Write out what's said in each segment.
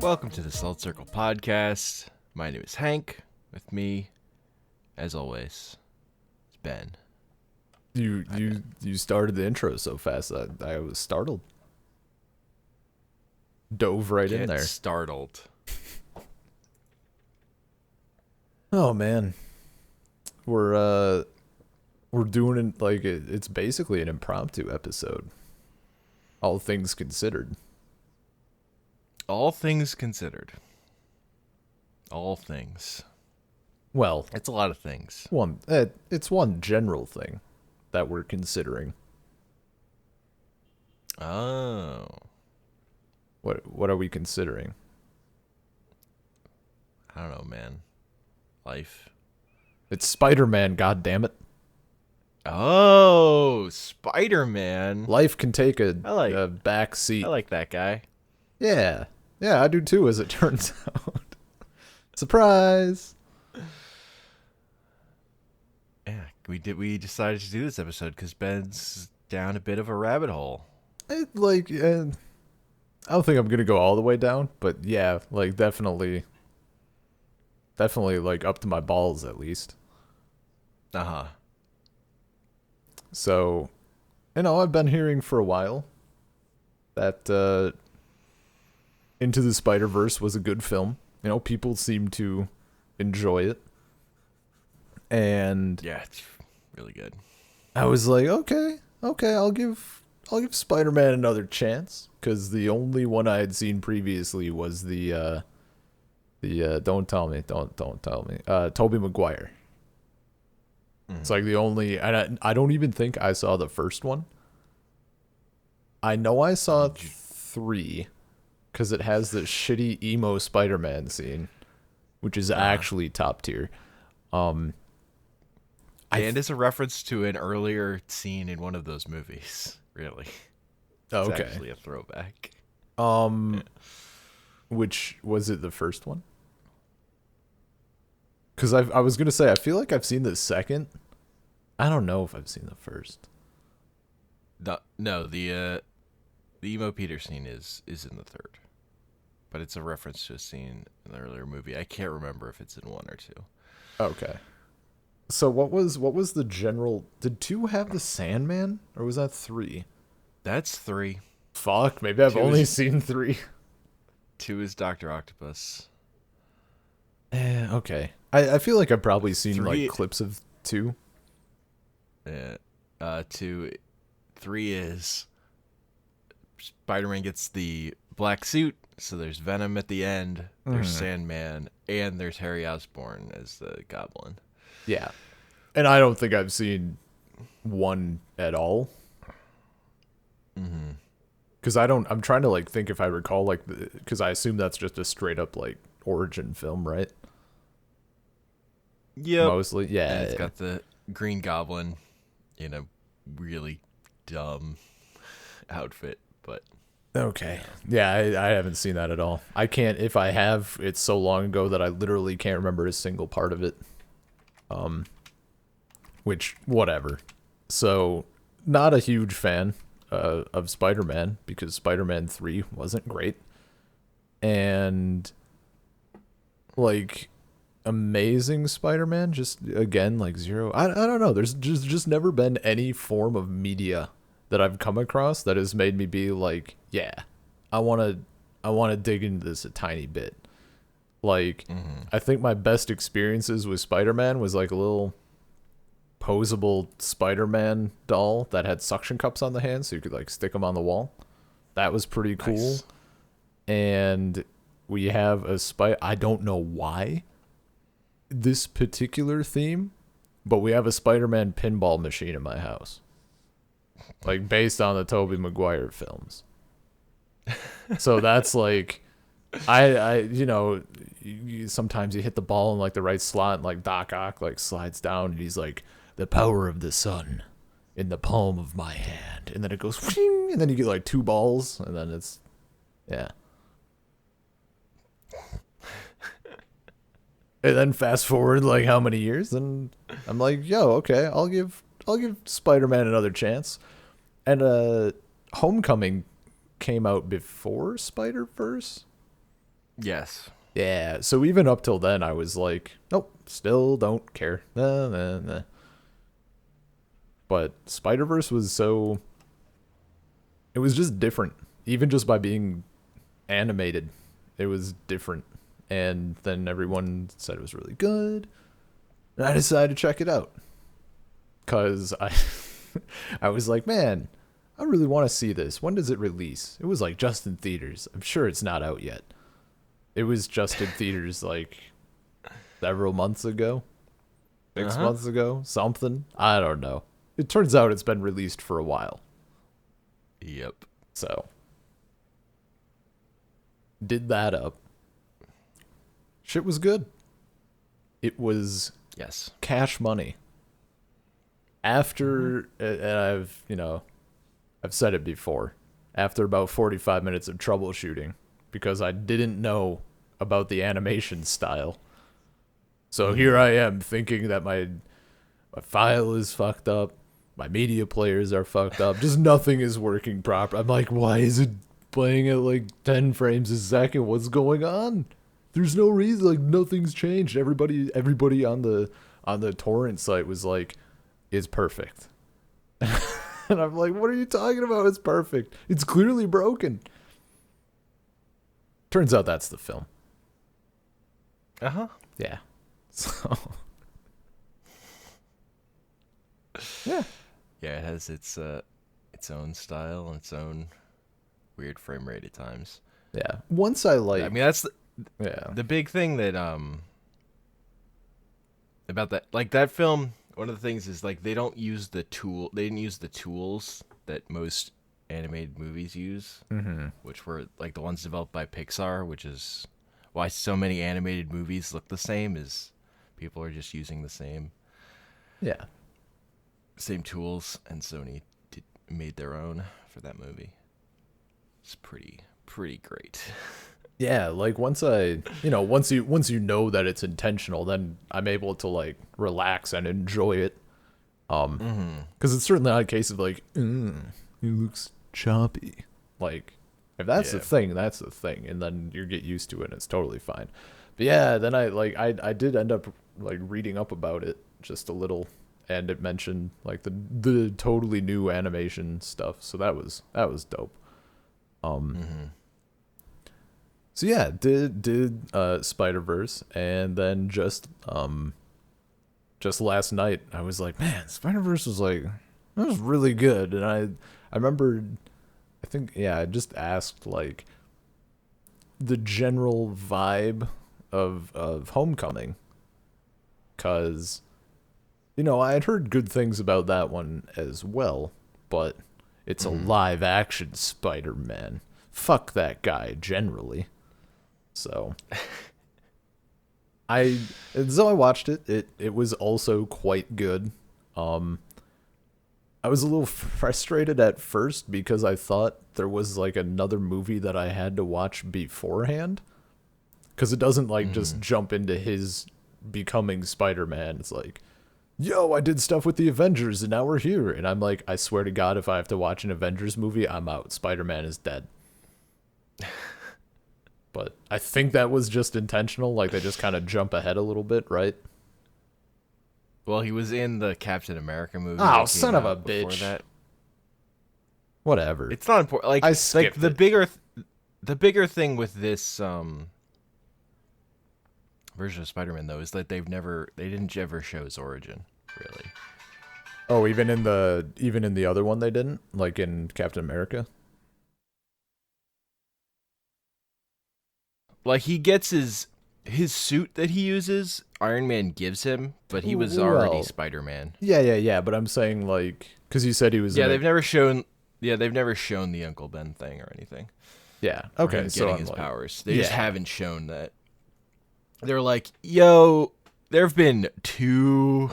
Welcome to the Salt Circle Podcast. My name is Hank. With me, as always, is Ben. You started the intro so fast that I was startled. Dove right in Get there. startled. Oh man, we're doing it like it's basically an impromptu episode. All things considered. All things considered. All things. Well, It's a lot of things. it's one general thing that we're considering. Oh. What are we considering? I don't know, man. Life. It's Spider-Man, goddammit. Oh, Spider-Man. Life can take a back I seat. like that guy. Yeah, I do too, as it turns out. Surprise! Yeah, we decided to do this episode because Ben's down a bit of a rabbit hole. I don't think I'm gonna go all the way down, but yeah, like definitely like up to my balls at least. Uh-huh. So, I've been hearing for a while that Into the Spider-Verse was a good film. People seem to enjoy it, and Yeah, it's really good. I was like, okay, I'll give Spider-Man another chance, because the only one I had seen previously was the don't tell me, Tobey Maguire. It's like the only, and I don't even think I saw the first one. I know I saw 3, because it has the shitty emo Spider-Man scene, which is actually top tier. And it's a reference to an earlier scene in one of those movies. Really. It's Okay. actually a throwback. Which was it, the first one? Because I was gonna say I feel like I've seen the second. I don't know if I've seen the first. No, the emo Peter scene is in the third, but it's a reference to a scene in the earlier movie. I can't remember if it's in 1 or 2. Okay. So what was the general? Did 2 have the Sandman, or was that 3? That's 3. Fuck, maybe I've 2 only is- seen 3. 2 is Dr. Octopus. Okay. I feel like I've probably seen 3 like clips of 2. 3 is Spider-Man gets the black suit, so there's Venom at the end, there's Sandman, and there's Harry Osborn as the Goblin. Yeah. And I don't think I've seen 1 at all. Mm-hmm. Because I'm trying to like think if I recall, like, because I assume that's just a straight up like origin film, right? Yep. Mostly, yeah. And it's got the Green Goblin in a really dumb outfit, but Okay. Yeah, I haven't seen that at all. I can't, if I have, it's so long ago that I literally can't remember a single part of it. Which, whatever. So, not a huge fan of Spider-Man, because Spider-Man 3 wasn't great. And, like, Amazing Spider-Man, just, again, like, 0. I don't know. There's just never been any form of media that I've come across that has made me be like, yeah, I want to dig into this a tiny bit. Like, I think my best experiences with Spider-Man was like a little posable Spider-Man doll that had suction cups on the hands, so you could like stick them on the wall. That was pretty cool. Nice. And we have I don't know why this particular theme, but we have a Spider-Man pinball machine in my house. Like, based on the Tobey Maguire films. So that's like, sometimes you hit the ball in like the right slot, and like Doc Ock like slides down, and he's like, the power of the sun in the palm of my hand, and then it goes, whing, and then you get like 2 balls, and then it's, yeah. And then fast forward like how many years, and I'm like, yo, okay, I'll give Spider-Man another chance. And Homecoming came out before Spider-Verse. Yes. Yeah, so even up till then, I was like, nope, still don't care. Nah, nah, nah. But Spider-Verse was so... It was just different. Even just by being animated, it was different. And then everyone said it was really good. And I decided to check it out. Because I was like, man, I really want to see this. When does it release? It was like just in theaters. I'm sure it's not out yet. It was just in theaters like several months ago. 6 months ago. Something. I don't know. It turns out it's been released for a while. Yep. So, did that up. Shit was good. It was Yes. cash money. After, and I've said it before, after about 45 minutes of troubleshooting, because I didn't know about the animation style. So here I am thinking that my file is fucked up, my media players are fucked up, just nothing is working proper. I'm like, why is it playing at like 10 frames a second? What's going on? There's no reason, like nothing's changed. Everybody on the torrent site was like, it's perfect. And I'm like, what are you talking about? It's perfect. It's clearly broken. Turns out that's the film. Uh-huh. Yeah. So yeah. Yeah, it has its own style and its own weird frame rate at times. Yeah. Once I like I mean, that's yeah. the big thing that about that, like that film, one of the things is like they didn't use the tools that most animated movies use, which were like the ones developed by Pixar, which is why so many animated movies look the same, is people are just using the same Yeah. tools, and Sony made their own for that movie. It's pretty great. Yeah, like once you know that it's intentional, then I'm able to like relax and enjoy it. Because it's certainly not a case of like, it looks choppy. Like, if that's the Yeah. thing, that's the thing, and then you get used to it, and it's totally fine. But yeah, then I did end up like reading up about it just a little, and it mentioned like the totally new animation stuff, so that was dope. So yeah, did Spider-Verse, and then just last night I was like, man, Spider-Verse was like, that was really good. And I remembered, I think, yeah, I just asked like the general vibe of Homecoming, cuz I had heard good things about that one as well, but it's a live action Spider-Man. Fuck that guy generally. So I watched it. It was also quite good. I was a little frustrated at first because I thought there was like another movie that I had to watch beforehand, because it doesn't like just jump into his becoming Spider-Man. It's like, yo, I did stuff with the Avengers and now we're here. And I'm like, I swear to God, if I have to watch an Avengers movie, I'm out. Spider-Man is dead. But I think that was just intentional. Like they just kind of jump ahead a little bit, right? Well, he was in the Captain America movie. Oh, son of a bitch. That. Whatever. It's not important. Like, I skipped the bigger thing with this version of Spider-Man though is that they didn't ever show his origin, really. Oh, even in the other one they didn't? Like in Captain America? Like, he gets his suit that he uses, Iron Man gives him, but he was already Spider-Man. Yeah, but I'm saying like, because you said he was they've never shown the Uncle Ben thing or anything. Yeah, Or okay, him so getting I'm his like, powers. They just haven't shown that. They're like, yo, there have been 2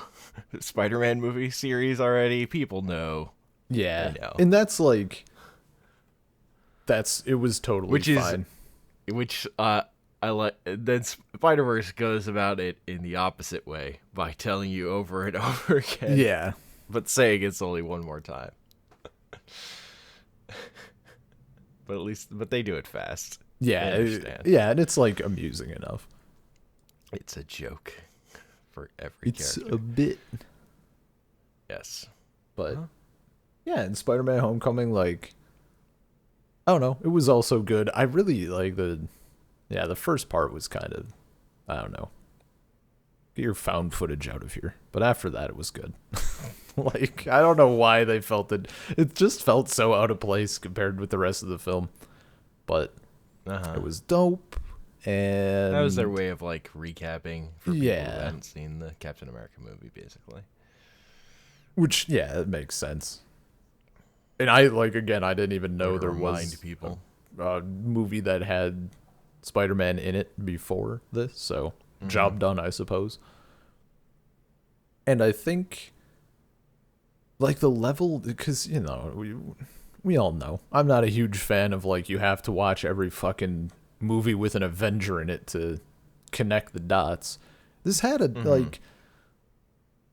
Spider-Man movie series already. People know. Yeah, They know. and that's like, it was totally fine. Which I like. Then Spider-Verse goes about it in the opposite way by telling you over and over again. Yeah, But saying it's only one more time. But they do it fast. Yeah, They understand. yeah, and it's like amusing enough. It's a joke for every It's character. a bit, Yes. but Huh? yeah, in Spider-Man: Homecoming, like I don't know, it was also good. I really like the first part was kind of I don't know, get your found footage out of here. But after that, it was good. Like I don't know why they felt it. It just felt so out of place compared with the rest of the film, but Uh-huh. it was dope. That was their And way of like recapping for people who yeah, hadn't seen the Captain America movie, basically. which yeah, it makes sense. And I like again, I didn't even Or know to there remind was people. a movie that had Spider-Man in it before this, so Mm-hmm. job done, I suppose. And I think like the level, because we all know I'm not a huge fan of like you have to watch every fucking movie with an Avenger in it to connect the dots. This had a Mm-hmm. like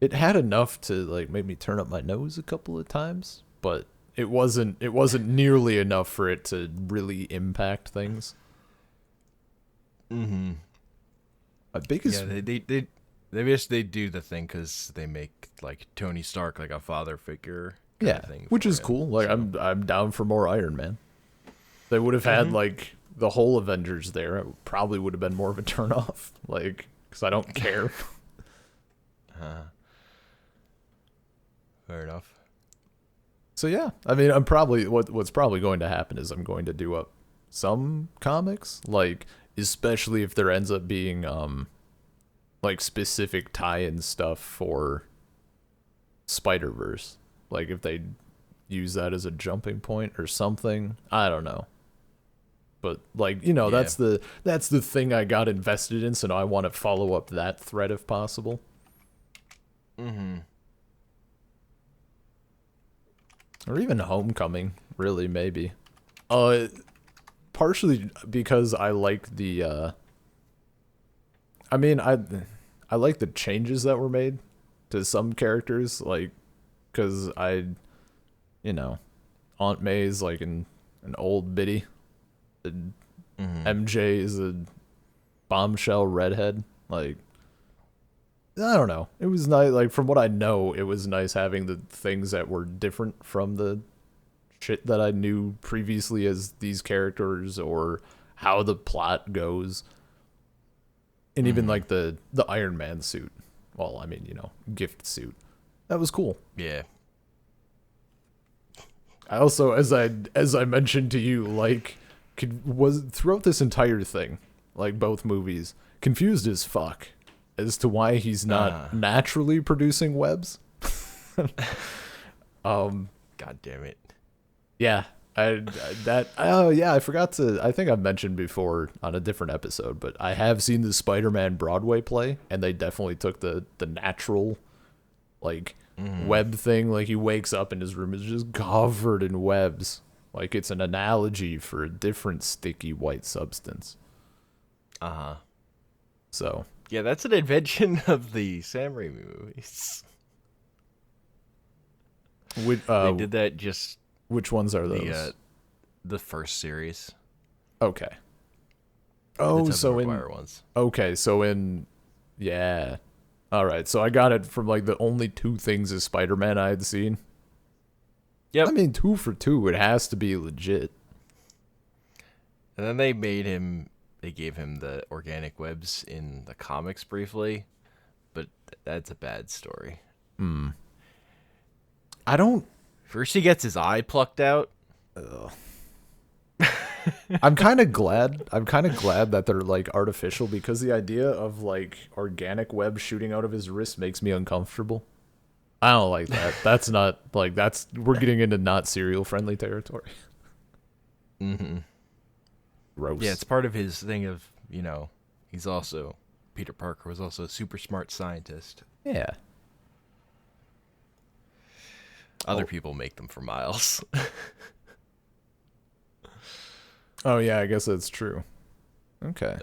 it had enough to like make me turn up my nose a couple of times, but it wasn't nearly enough for it to really impact things. Mm-hmm. My Yeah, biggest they wish they do the thing because they make like Tony Stark like a father figure kind yeah, of thing which for is him. cool. Like So. I'm down for more Iron Man. They would have had Mm-hmm. like the whole Avengers there. It probably would have been more of a turnoff, like because I don't care. Fair enough. So yeah, I mean, I'm probably what's probably going to happen is I'm going to do up some comics, like especially if there ends up being like specific tie-in stuff for Spider-Verse, like if they use that as a jumping point or something. I don't know. But like, Yeah. that's the thing I got invested in, so now I want to follow up that thread if possible. Mm-hmm. Or even Homecoming, really, maybe. Uh Partially because I like the I mean, I like the changes that were made to some characters, like cuz you know, Aunt May's like an old biddy. And Mm-hmm. MJ is a bombshell redhead. Like I don't know. It was nice. Like from what I know, it was nice having the things that were different from the shit that I knew previously as these characters or how the plot goes, and even Mm-hmm. like the Iron Man suit. Well, I mean, gift suit. That was cool. Yeah. I also, as I mentioned to you, like was throughout this entire thing, like both movies, confused as fuck as to why he's not Uh naturally producing webs. Um, God damn it. yeah, that oh yeah, I forgot to. I think I've mentioned before on a different episode, but I have seen the Spider-Man Broadway play, and they definitely took the natural like Mm-hmm. web thing. Like he wakes up and his room is just covered in webs. Like it's an analogy for a different sticky white substance. Uh-huh. So, Yeah, that's an invention of the Sam Raimi movies. which They did that just which ones are the those? the first series, Okay. the Oh, Tobey so in Maguire ones. okay, so in yeah. All right, so I got it from like the only two things of Spider-Man I had seen. I Yep. mean, 2 for 2, it has to be legit. And then they gave him the organic webs in the comics briefly, but that's a bad story. Hmm. I don't. First he gets his eye plucked out. I'm kind of glad. I'm kind of glad that they're like artificial because the idea of like organic web shooting out of his wrist makes me uncomfortable. I don't like that. That's not like we're getting into not cereal friendly territory. Mm-hmm. Gross. Yeah, it's part of his thing of, he's also, Peter Parker was also a super smart scientist. Yeah. Other Oh. people make them for Miles. Oh yeah, I guess that's true. Okay.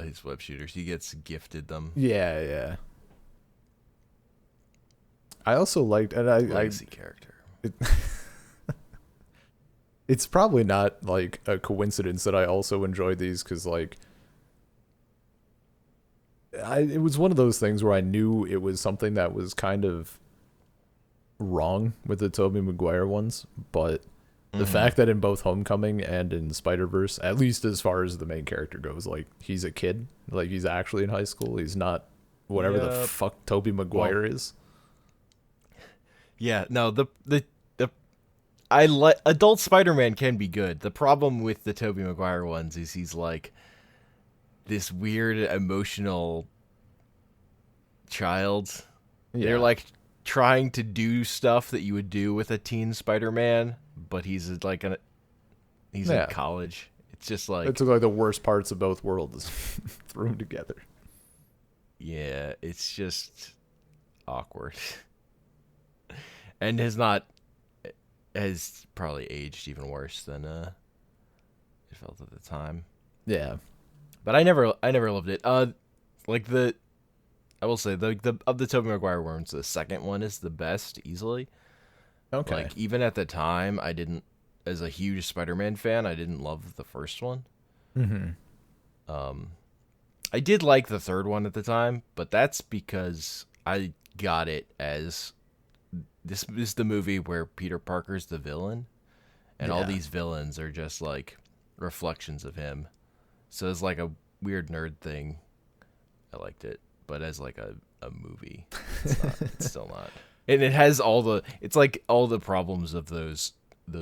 His web shooters. He gets gifted them. Yeah, yeah. I also liked, and I Legacy character. it's probably not like a coincidence that I also enjoyed these because like it was one of those things where I knew it was something that was kind of wrong with the Tobey Maguire ones, but the fact that in both Homecoming and in Spider-Verse, at least as far as the main character goes, like he's a kid, like he's actually in high school. He's not whatever the Yep. fuck Tobey Maguire Well, is. yeah, no, the adult Spider-Man can be good. The problem with the Tobey Maguire ones is he's like this weird emotional child. They're Yeah. like trying to do stuff that you would do with a teen Spider-Man, but he's in Yeah. college. It's just It like, took like the worst parts of both worlds threw them together. yeah, it's just awkward. And has probably aged even worse than it felt at the time. Yeah. But I never loved it. Like I will say the of the Tobey Maguire ones, the second one is the best easily. Okay. Like even at the time, I didn't, as a huge Spider-Man fan, I didn't love the first one. Mm-hmm. I did like the third one at the time, but that's because I got it as this is the movie where Peter Parker's the villain, and all Yeah. these villains are just like reflections of him. So it's like a weird nerd thing. I liked it, but as like a movie, it's not. It's still not. And it has it's like all the problems of those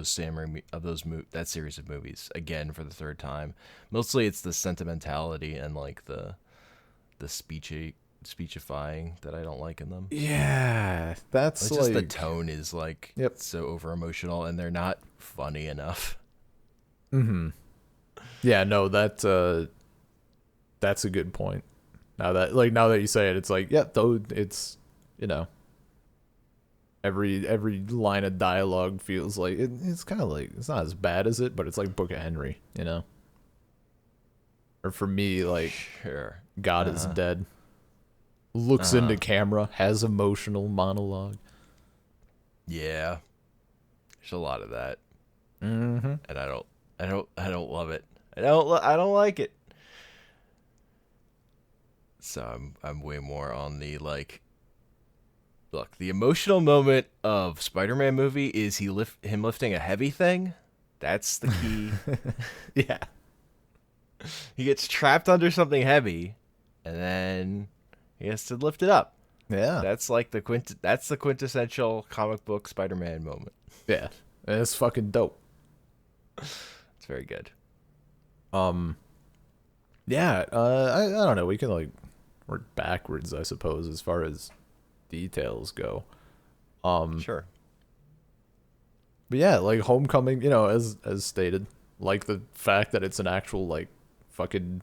Sam Raimi of that series of movies again for the third time. Mostly it's the sentimentality and like the speechifying that I don't like in them. Yeah. That's It's just the like tone is like yep. so over emotional and they're not funny enough. Mm-hmm. Yeah, no, that's a good point. Now that you say it, it's like, yeah, though it's you know, every line of dialogue feels like it's kind of like it's not as bad as it, but it's like Book of Henry, you know. Or for me, like Sure. God is dead. Looks into camera, has emotional monologue. Yeah. There's a lot of that. Mm-hmm. And I don't love it. I don't like it. So I'm way more on the like, look, the emotional moment of Spider-Man movie is him lifting a heavy thing. That's the key. Yeah. He gets trapped under something heavy and then he has to lift it up. Yeah. That's like that's the quintessential comic book Spider-Man moment. Yeah. And it's fucking dope. It's very good. Yeah, I don't know. We can like work backwards, I suppose, as far as details go. Sure. But yeah, like Homecoming, you know, as stated, like the fact that it's an actual like fucking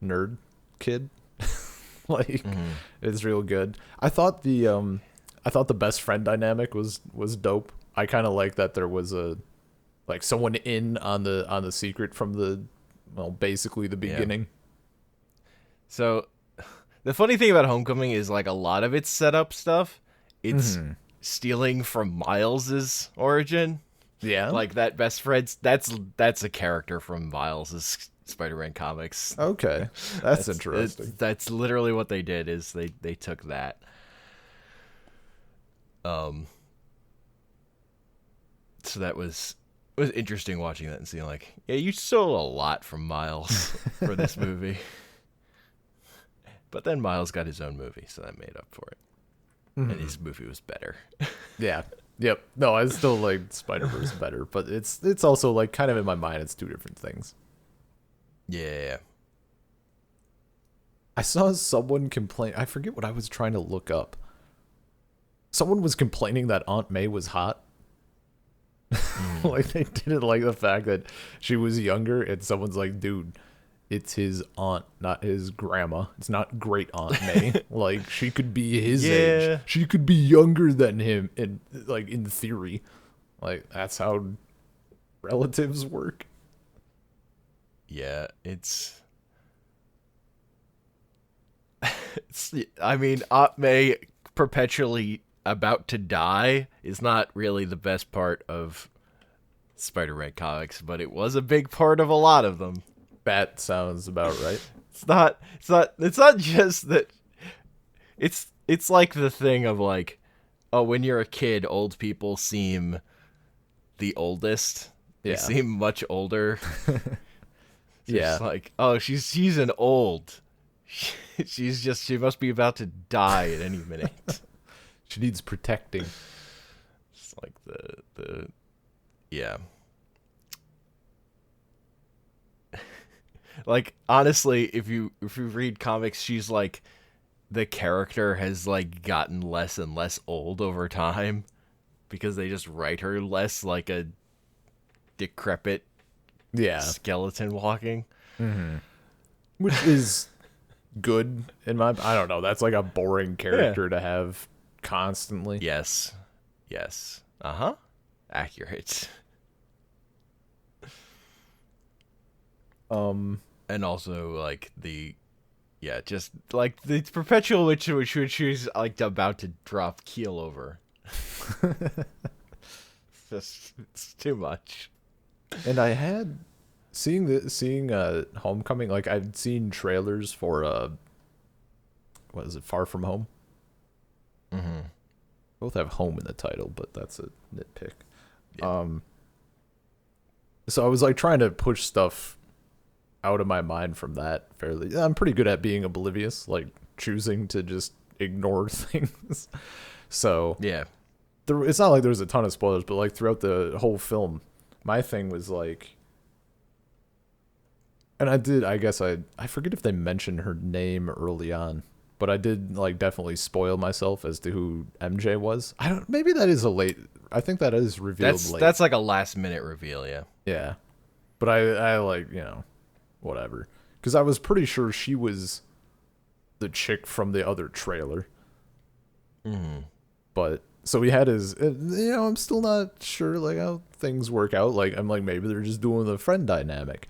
nerd kid, like it's real good. I thought the best friend dynamic was dope. I kind of like that there was a like someone in on the secret from the well basically the Yeah. beginning. So the funny thing about Homecoming is like a lot of its setup stuff, it's stealing from Miles's origin. Yeah. Like that best friend's that's a character from Miles's Spider-Man comics. Okay, that's interesting. That's literally what they did is they took that. So that was interesting watching that and seeing like, yeah, you stole a lot from Miles for this movie. But then Miles got his own movie, so that made up for it. And his movie was better. Yeah. Yep. No, I still like Spider-Verse better, but it's also like kind of in my mind it's two different things. Yeah. I saw someone complain. I forget what I was trying to look up. Someone was complaining that Aunt May was hot. Like they didn't like the fact that she was younger, and someone's like, "Dude, it's his aunt, not his grandma. It's not great Aunt May. Like she could be his age. She could be younger than him, in like in theory. Like that's how relatives work." Yeah, I mean, Aunt May perpetually about to die is not really the best part of Spider-Man comics, but it was a big part of a lot of them. That sounds about right. It's not just that. It's like the thing of like, oh, when you're a kid, old people seem the oldest. They Yeah. seem much older. Yeah. It's like, oh, she's an old. She must be about to die at any minute. She needs protecting. It's like the yeah. Like honestly, if you read comics, she's like the character has like gotten less and less old over time because they just write her less like a decrepit Yeah. skeleton walking. Which is good in my, I don't know, that's like a boring character to have constantly. Yes. Uh-huh. Accurate. And also like just like the perpetual which she's like about to drop keel over. It's too much. And I had seeing Homecoming, like I'd seen trailers for what is it, Far From Home? Mm-hmm. Both have home in the title, but that's a nitpick. Yeah. So I was like trying to push stuff out of my mind from that fairly. I'm pretty good at being oblivious, like choosing to just ignore things. So Yeah. it's not like there was a ton of spoilers, but like throughout the whole film, my thing was like, and I guess I forget if they mentioned her name early on, but I did like definitely spoil myself as to who MJ was. Maybe that is I think that is revealed late. That's like a last minute reveal, yeah. Yeah. But I like, whatever. Because I was pretty sure she was the chick from the other trailer. Mm-hmm. But so he had his, I'm still not sure like how things work out. Like I'm like maybe they're just doing the friend dynamic,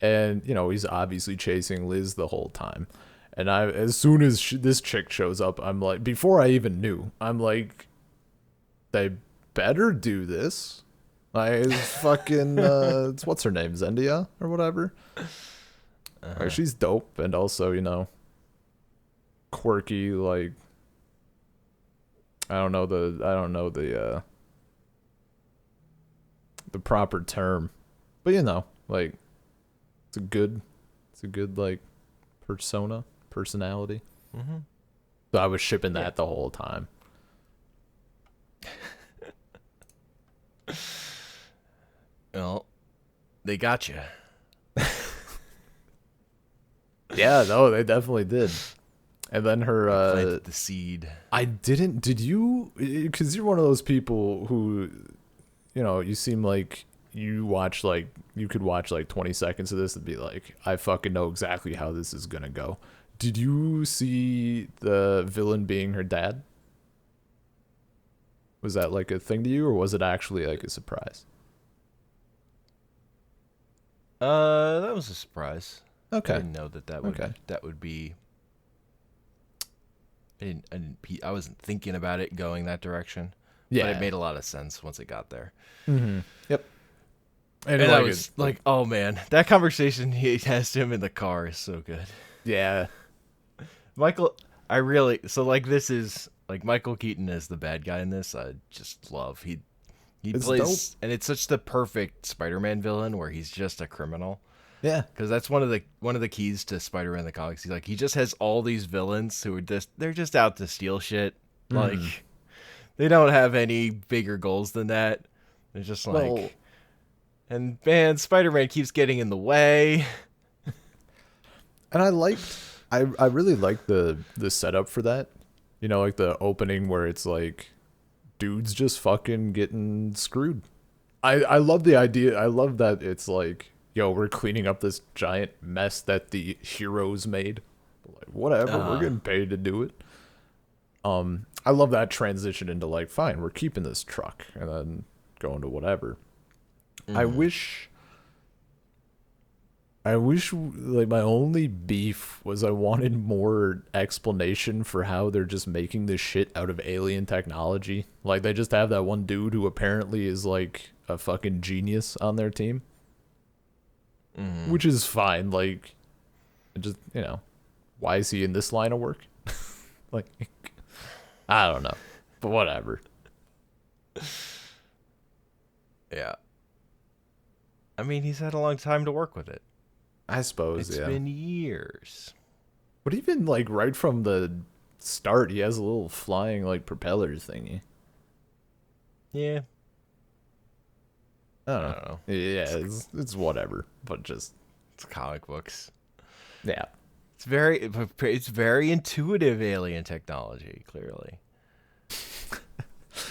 and he's obviously chasing Liz the whole time. And as soon as this chick shows up, I'm like, before I even knew, I'm like, they better do this. Like it's fucking it's what's her name, Zendaya or whatever. Like, she's dope and also quirky, like I don't know the proper term, but like it's a good like personality. Mm-hmm. So I was shipping that the whole time. Well, they got you. Yeah, no, they definitely did. And then her planted the seed. Did you, because you're one of those people who you seem like you could watch like 20 seconds of this and be like, I fucking know exactly how this is gonna go. Did you see the villain being her dad? Was that like a thing to you, or was it actually like a surprise? That was a surprise. Okay. I didn't know that would be. I wasn't thinking about it going that direction. Yeah, but it made a lot of sense once it got there. Mm-hmm. Yep. And I was like, oh man, that conversation he has to him in the car is so good. Yeah. Michael, this is like Michael Keaton as the bad guy in this. I just love he plays dope. And it's such the perfect Spider-Man villain where he's just a criminal. Yeah, because that's one of the keys to Spider-Man the comics. He just has all these villains who are they're just out to steal shit. Like they don't have any bigger goals than that. They're just like, and man, Spider-Man keeps getting in the way. And I really liked the setup for that. Like the opening where it's like dudes just fucking getting screwed. I love the idea. I love that it's like, yo, we're cleaning up this giant mess that the heroes made. Like, whatever, we're getting paid to do it. I love that transition into like, fine, we're keeping this truck and then going to whatever. I wish like my only beef was I wanted more explanation for how they're just making this shit out of alien technology. Like they just have that one dude who apparently is like a fucking genius on their team, Mhm. which is fine. Like, it just, why is he in this line of work? Like, I don't know, but whatever. Yeah. I mean, he's had a long time to work with it. I suppose, It's yeah. been years. But even like right from the start, he has a little flying like propeller thingy. Yeah. I don't I know. don't know. Yeah, it's whatever. But just It's comic books. yeah. It's very intuitive alien technology, clearly.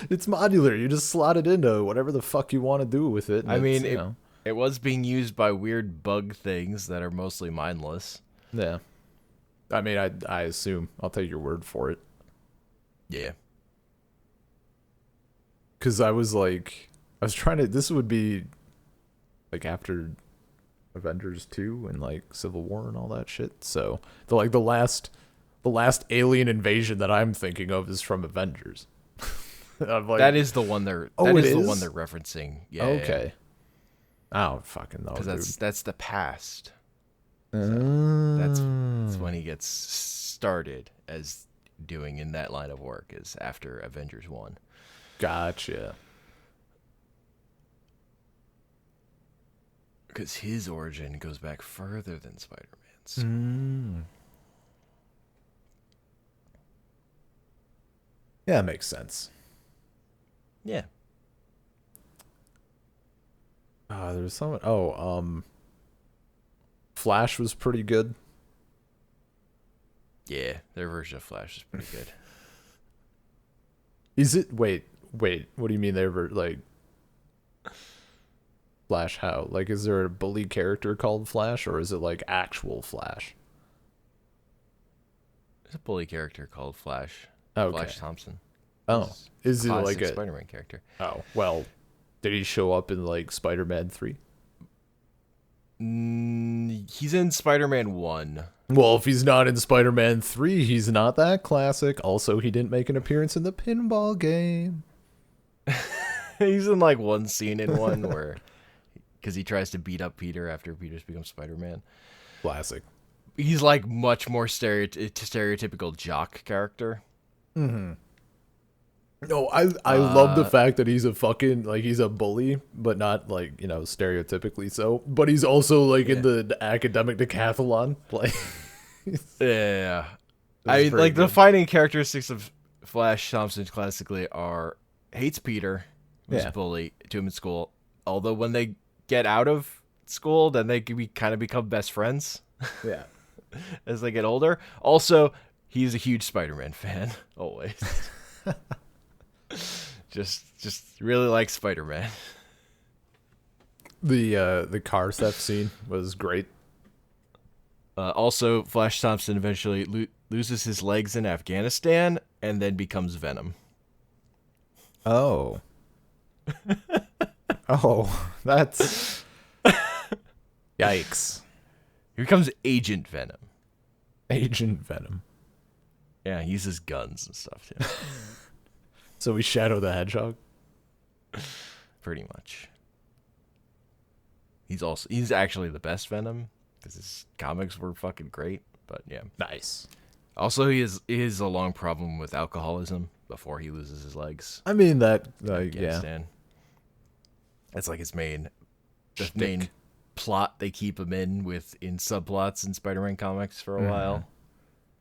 It's modular. You just slot it into whatever the fuck you want to do with it. And I mean, it's, it was being used by weird bug things that are mostly mindless. yeah. I mean, I assume. I'll take your word for it. Yeah. Because I was trying to. This would be like after Avengers 2 and like Civil War and all that shit. So the last alien invasion that I'm thinking of is from Avengers. I'm like, That is the one they're Oh, that it is the is? one they're referencing. Yeah. okay. I don't fucking know, Because that's the past. dude. That's when he gets started as doing in that line of work is after Avengers 1. Gotcha. Because his origin goes back further than Spider-Man's. Yeah, that makes sense. Yeah. There's someone. Flash was pretty good. Yeah, their version of Flash is pretty good. Is it? Wait. What do you mean they were like Flash? How? Like, is there a bully character called Flash, or is it like actual Flash? There's a bully character called Flash. Okay. Flash Thompson. Oh, is it like Classic a Spider-Man character? Oh, well, did he show up in like Spider-Man 3? He's in Spider-Man 1. Well, if he's not in Spider-Man 3, he's not that classic. Also, he didn't make an appearance in the pinball game. He's in like one scene in one where, because he tries to beat up Peter after Peter's become Spider-Man. Classic. He's like much more stereotypical jock character. Mm-hmm. No, I love the fact that he's a fucking, like, he's a bully, but not, like, stereotypically so. But he's also, like, in the academic decathlon. Like, yeah. This is pretty the good. defining characteristics of Flash Thompson classically are hates Peter, who's Yeah. a bully to him in school. Although when they get out of school, then they kind of become best friends yeah. as they get older. Also, he's a huge Spider-Man fan, always. just really likes Spider-Man. The car theft scene was great. Also, Flash Thompson eventually loses his legs in Afghanistan and then becomes Venom. Oh. Oh, that's... Yikes. He becomes Agent Venom. Agent Venom. Yeah, he uses guns and stuff too. So we Shadow the Hedgehog? Pretty much. He's actually the best Venom because his comics were fucking great. But yeah. Nice. Also, he has a long problem with alcoholism before he loses his legs. I mean, that, yeah. Afghanistan. That's like his main Shtick. main plot they keep him in subplots in Spider-Man comics for a while.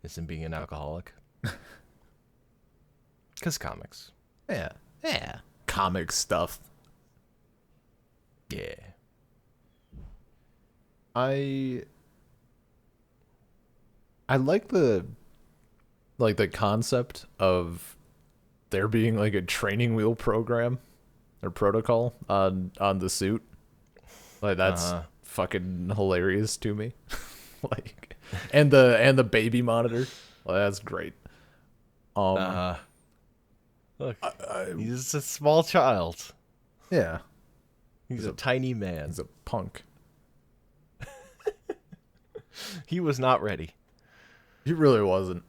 Is him being an alcoholic. Because comics. Yeah. Yeah. Comic stuff. Yeah. I like the concept of there being like a training wheel program or protocol on the suit. Like that's fucking hilarious to me. Like and the baby monitor. Like, that's great. Look, he's a small child. Yeah. He's a tiny man. He's a punk. He was not ready. He really wasn't.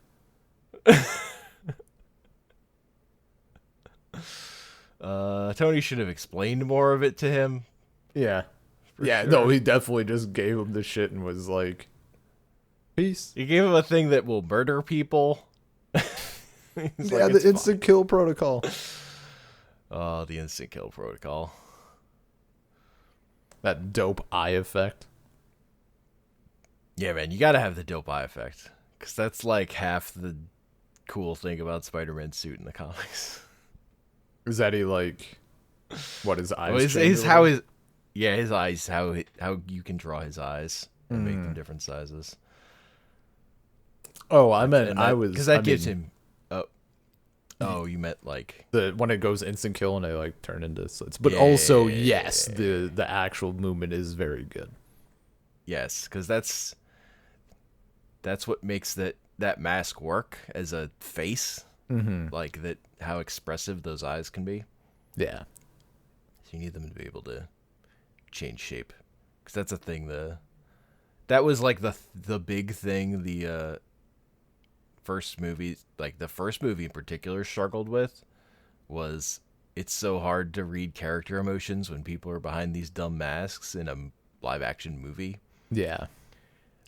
Tony should have explained more of it to him. Yeah. Yeah, Sure. no, he definitely just gave him the shit and was like, peace. He gave him a thing that will murder people. Yeah, the instant kill protocol. Oh, the instant kill protocol. That dope eye effect. Yeah, man, you gotta have the dope eye effect. Because that's like half the cool thing about Spider-Man's suit in the comics. Is that he like, what, his eyes? Well, his how his, yeah, his eyes, how you can draw his eyes and make them different sizes. Oh, I meant, And I that, was. because that I gives mean, him. Oh, you meant like when it goes instant kill and they like turn into slits. But Yeah, also, yeah, yes, the actual movement is very good. yes, because that's what makes that mask work as a face. Like that, how expressive those eyes can be. Yeah. So you need them to be able to change shape, because that's a thing. That was like the big thing. The first movie, like the first movie in particular, struggled with was it's so hard to read character emotions when people are behind these dumb masks in a live action movie. Yeah.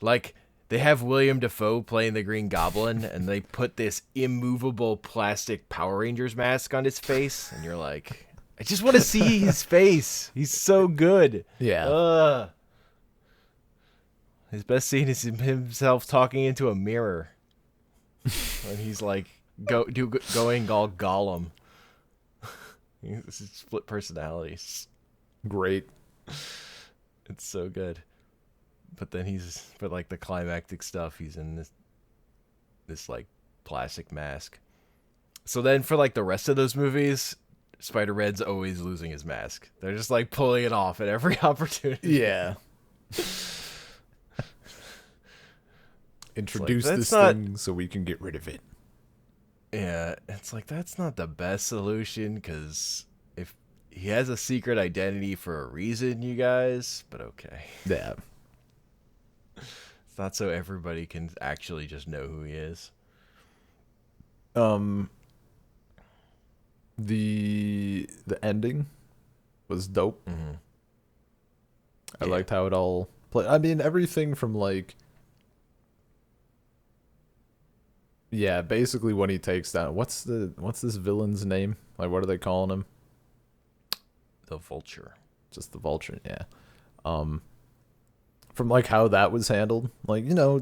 Like they have William Dafoe playing the Green Goblin and they put this immovable plastic Power Rangers mask on his face and you're like, I just want to see his face. He's so good. Yeah. His best scene is himself talking into a mirror. And he's like going all Gollum. This is split personalities. Great. It's so good. But then for like the climactic stuff, he's in this like plastic mask. So then for like the rest of those movies, Spider-Man's always losing his mask. They're just like pulling it off at every opportunity. Yeah. Introduce like, this thing so we can get rid of it. Yeah, it's like that's not the best solution, because if he has a secret identity for a reason, you guys, but okay. Yeah. It's not so everybody can actually just know who he is. The ending was dope. Mm-hmm. I liked how it all played. I mean, everything from like, yeah, basically when he takes down, what's this villain's name? Like, what are they calling him? The Vulture. Just the Vulture, yeah. From like how that was handled, like, you know,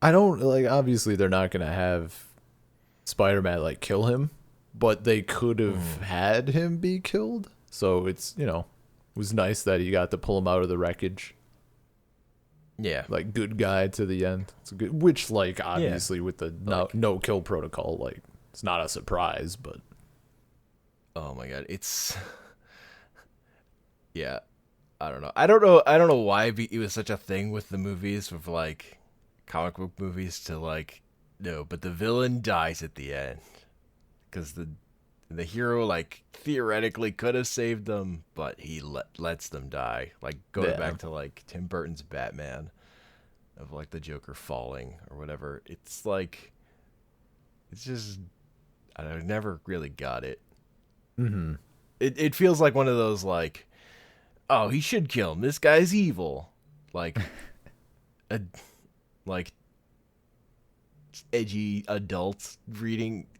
I don't like, obviously they're not gonna have Spider-Man like kill him, but they could have had him be killed. So it's, you know, it was nice that he got to pull him out of the wreckage. Yeah. Like, good guy to the end. It's a good, which, like, obviously with the no kill protocol, like, it's not a surprise, but Oh my god, it's yeah. I don't know why it was such a thing with the movies, with like comic book movies, to like, no, but the villain dies at the end because the hero like theoretically could have saved them, but he lets them die. Like going back to like Tim Burton's Batman, of like the Joker falling or whatever. It's like, it's just, I don't know, never really got it. mm-hmm. It feels like one of those like, oh, he should kill him. This guy's evil. Like like edgy adults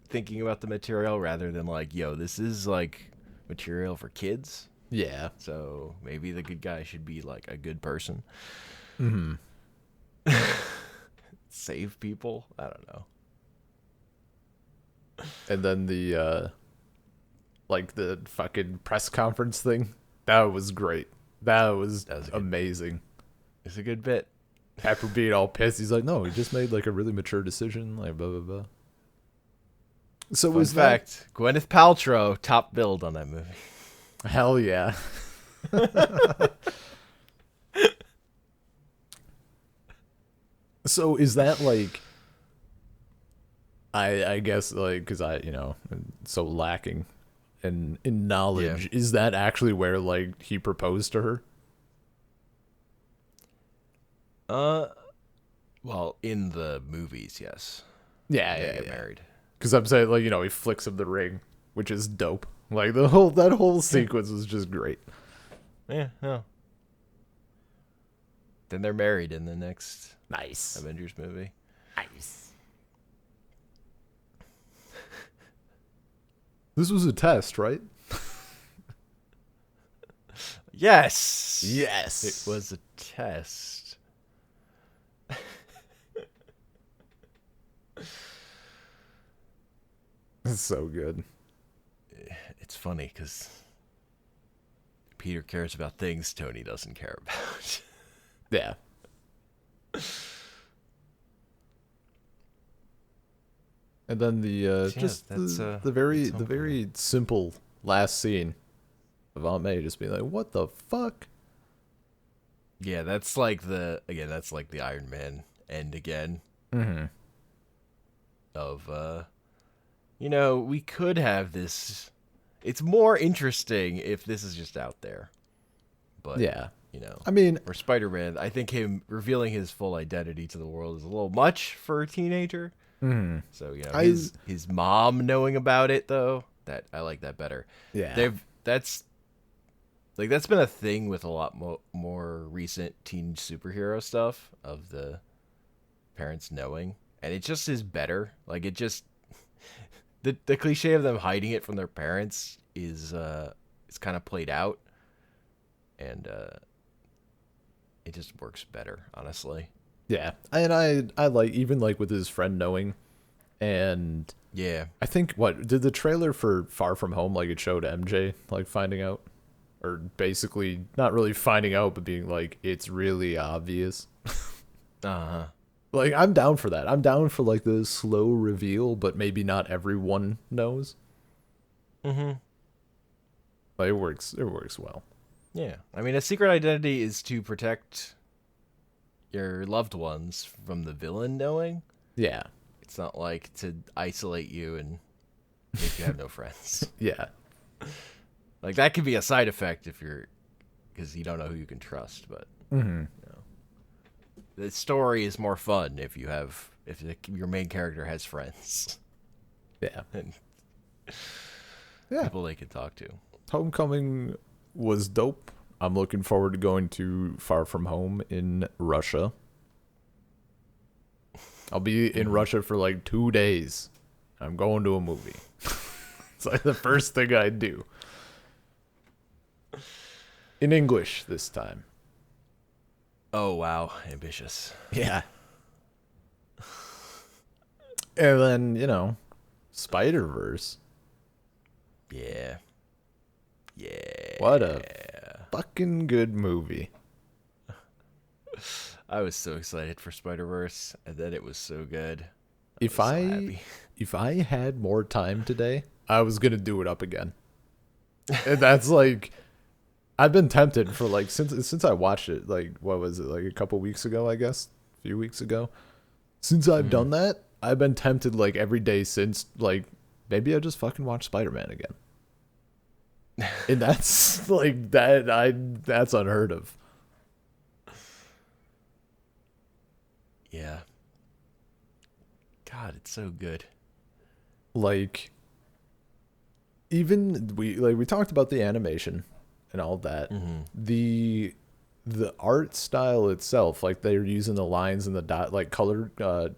thinking about the material, rather than like, yo, this is like material for kids. Yeah. So maybe the good guy should be like a good person. Mm-hmm. Save people. I don't know. And then the like the fucking press conference thing, that was great. That was amazing. It's a good bit. Pepper being all pissed, he's like, no, he just made like a really mature decision, like blah blah blah. So Fun fact, Gwyneth Paltrow top billed on that movie. Hell yeah. So is that like, I guess like, because I, you know, I'm so lacking in knowledge, is that actually where like he proposed to her? Well, in the movies, yes. Yeah, They get married. Because I'm saying, like, you know, he flicks him the ring which is dope. Like that whole sequence was just great. Yeah, no. Then they're married in the next Nice. Avengers movie. Nice. This was a test, right? Yes. Yes. It was a test. It's so good. It's funny because Peter cares about things Tony doesn't care about. Yeah. And then the very simple last scene of Aunt May just being like, "What the fuck?" Yeah, that's like the Iron Man end again. Mm-hmm. Of we could have this. It's more interesting if this is just out there. But yeah, I mean, for Spider-Man, I think him revealing his full identity to the world is a little much for a teenager. Mm-hmm. So his mom knowing about it though, that I like that better. Yeah, that's been a thing with a lot more recent teen superhero stuff of the parents knowing, and it just is better. Like it just the cliche of them hiding it from their parents is kind of played out, and it just works better, honestly. yeah, and I like even like with his friend knowing, and yeah, I think what did the trailer for Far From Home, like it showed MJ like finding out, or basically not really finding out, but being like it's really obvious. uh-huh. Like I'm down for that. I'm down for like the slow reveal, but maybe not everyone knows. Mm-hmm. Like it works well. Yeah, I mean, a secret identity is to protect your loved ones from the villain knowing. Yeah. It's not like to isolate you and make you have no friends. Yeah. Like that could be a side effect because you don't know who you can trust. But the story is more fun if your main character has friends. Yeah. And yeah. People they can talk to. Homecoming was dope. I'm looking forward to going to Far From Home in Russia. I'll be in Russia for like 2 days. I'm going to a movie. It's like the first thing I do. In English this time. Oh, wow. Ambitious. Yeah. And then, Spider-Verse. Yeah. Yeah. What a fucking good movie. I was so excited for Spider-Verse, and then it was so good. If I had more time today, I was gonna do it up again. And that's like, I've been tempted for like since I watched it. Like, what was it, like a couple weeks ago? I guess a few weeks ago. Since I've done that, I've been tempted like every day since. Like, maybe I just fucking watch Spider-Man again. And that's like that's unheard of. Yeah. God, it's so good. Like, even we talked about the animation and all that. Mm-hmm. The art style itself, like they're using the lines and the dot, like colored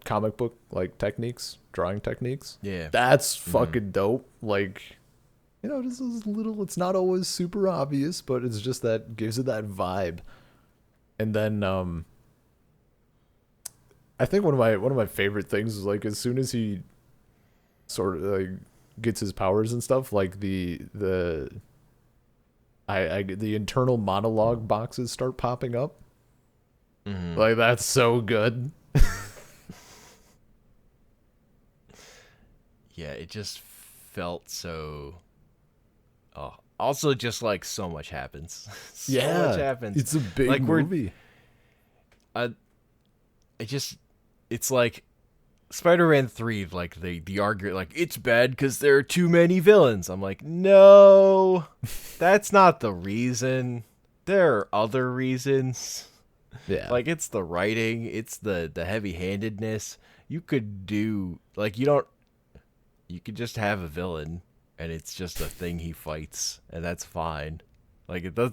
comic book like techniques, drawing techniques. Yeah. That's fucking dope. Like, just a little, it's not always super obvious, but it's just that gives it that vibe. And then I think one of my favorite things is like as soon as he sort of like gets his powers and stuff, like the internal monologue boxes start popping up. Mm-hmm. Like that's so good. Yeah, it just felt so. Oh, also just like so much happens. So much happens. It's a big movie. It's like Spider-Man 3, like the argument, like it's bad because there are too many villains. I'm like, no, that's not the reason. There are other reasons. Yeah, like it's the writing, it's the heavy-handedness. You could do like you could just have a villain and it's just a thing he fights, and that's fine. Like that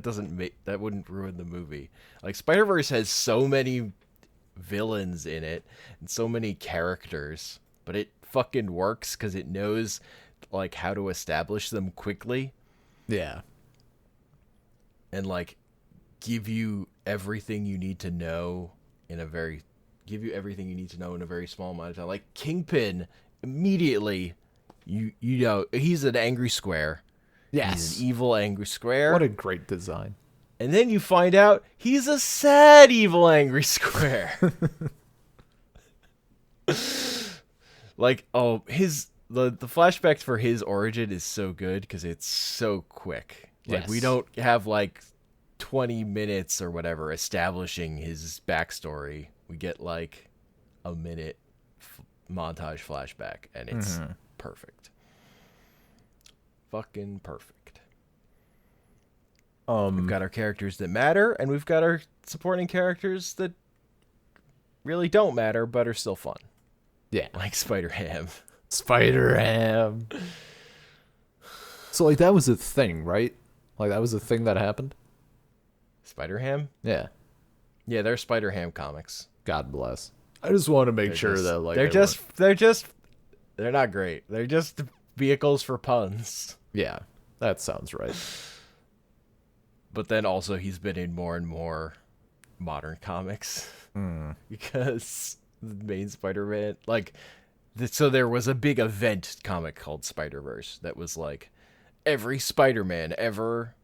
doesn't make that wouldn't ruin the movie. Like Spider-Verse has so many villains in it and so many characters, but it fucking works because it knows like how to establish them quickly Yeah. and like give you everything you need to know in a very small amount of time. Like Kingpin, immediately you know he's an angry square. Yes. He's an evil angry square. What a great design. And then you find out he's a sad evil angry square. Like, oh, the flashbacks for his origin is so good because it's so quick. Like, Yes. we don't have like 20 minutes or whatever establishing his backstory. We get like a minute montage flashback, and it's perfect. Fucking perfect. We've got our characters that matter, and we've got our supporting characters that really don't matter but are still fun. Yeah. Like Spider-Ham. Spider-Ham. So, like, that was a thing, right? Like, that was a thing that happened? Spider-Ham? Yeah. Yeah, they're Spider-Ham comics. God bless. I just want to make sure that, like... they're not great. They're just vehicles for puns. Yeah, that sounds right. But then also he's been in more and more modern comics. Because the main Spider-Man... Like, so there was a big event comic called Spider-Verse that was like, every Spider-Man ever...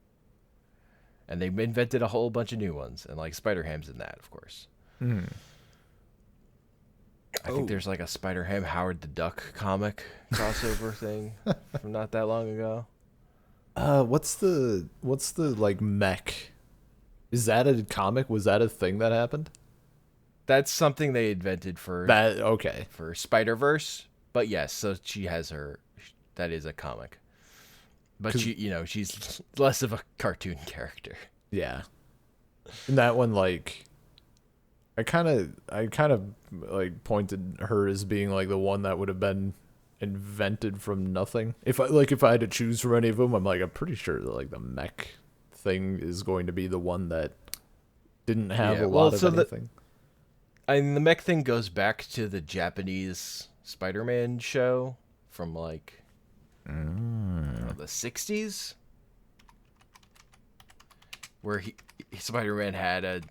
And they invented a whole bunch of new ones. And, like, Spider-Ham's in that, of course. I think there's, like, a Spider-Ham Howard the Duck comic crossover thing from not that long ago. What's the like mech? Is that a comic? Was that a thing that happened? That's something they invented for Okay. for Spider-Verse. But yes, so she has her. That is a comic. But she's less of a cartoon character. Yeah. And that one, like, I kind of like pointed her as being like the one that would have been invented from nothing. If I had to choose from any of them, I'm pretty sure that like the mech thing is going to be the one that didn't have a lot of anything. The mech thing goes back to the Japanese Spider-Man show from like the 60s, where Spider-Man had a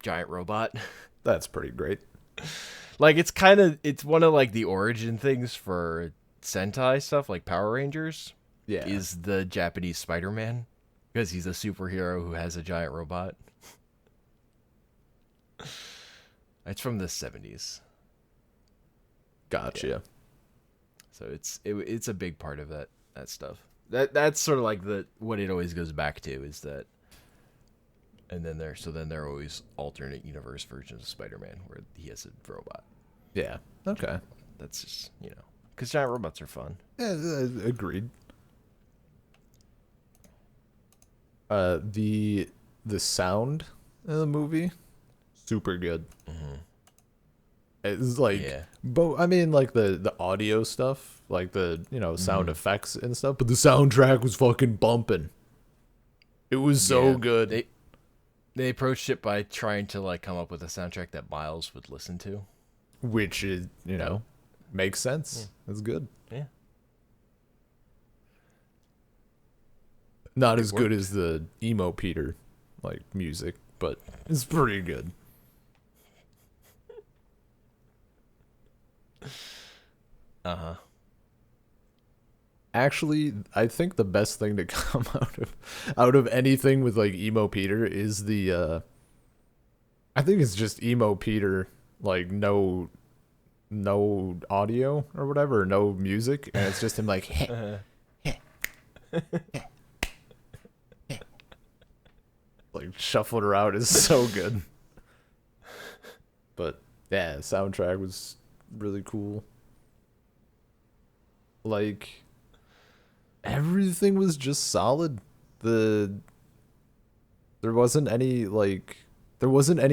giant robot. That's pretty great. Like it's one of like the origin things for Sentai stuff, like Power Rangers. Yeah. Is the Japanese Spider-Man, because he's a superhero who has a giant robot. It's from the 70s. Gotcha. Yeah. So it's a big part of that stuff. That's sort of like what it always goes back to is that. And then there are always alternate universe versions of Spider-Man where he has a robot. Yeah. Okay. That's just, because giant robots are fun. Yeah, agreed. The sound in the movie, super good. It's like, but I mean, like the audio stuff, like the sound effects and stuff, but the soundtrack was fucking bumping. It was so good. They approached it by trying to like come up with a soundtrack that Miles would listen to, which is makes sense. It's good. Yeah. Not as good as the emo Peter like music, but it's pretty good. Actually, I think the best thing to come out of anything with like emo Peter is the I think it's just emo Peter, like no audio or whatever, no music, and it's just him like like shuffling around is so good. But yeah, the soundtrack was really cool. Like everything was just solid. There wasn't any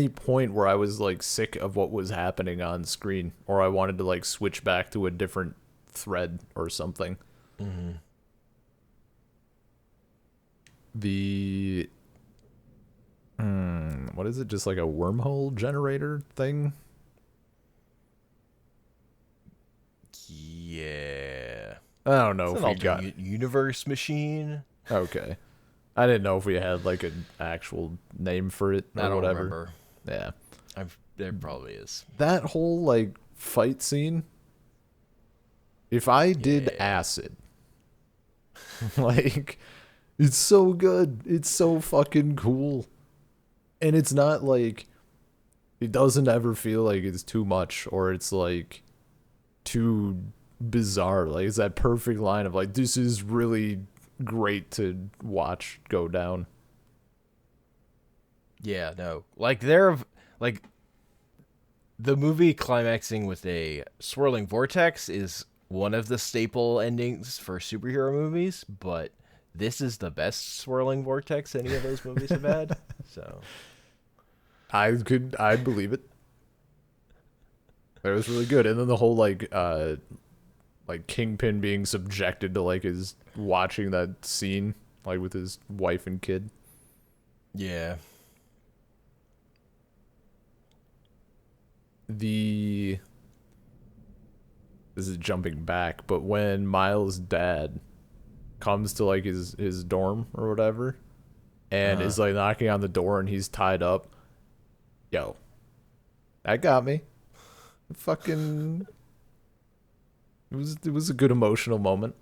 point where I was like sick of what was happening on screen or I wanted to like switch back to a different thread or something. Mm-hmm. The what is it? Just like a wormhole generator thing? Yeah. I don't know It's if an we got alternate universe machine. okay. I didn't know if we had like an actual name for it I or don't whatever. remember. Yeah. There probably is. That whole like fight scene. If I did Yeah. acid, like it's so good. It's so fucking cool. And it's not like it doesn't ever feel like it's too much or it's like too bizarre. Like it's that perfect line of like this is really great to watch go down. Yeah, no. Like the movie climaxing with a swirling vortex is one of the staple endings for superhero movies, but this is the best swirling vortex any of those movies have had. So I'd believe it. It was really good. And then the whole like Kingpin being subjected to like his watching that scene like with his wife and kid. yeah. This is jumping back, but when Miles' dad comes to like his dorm or whatever and is like knocking on the door and he's tied up, yo, that got me. Fucking it was a good emotional moment.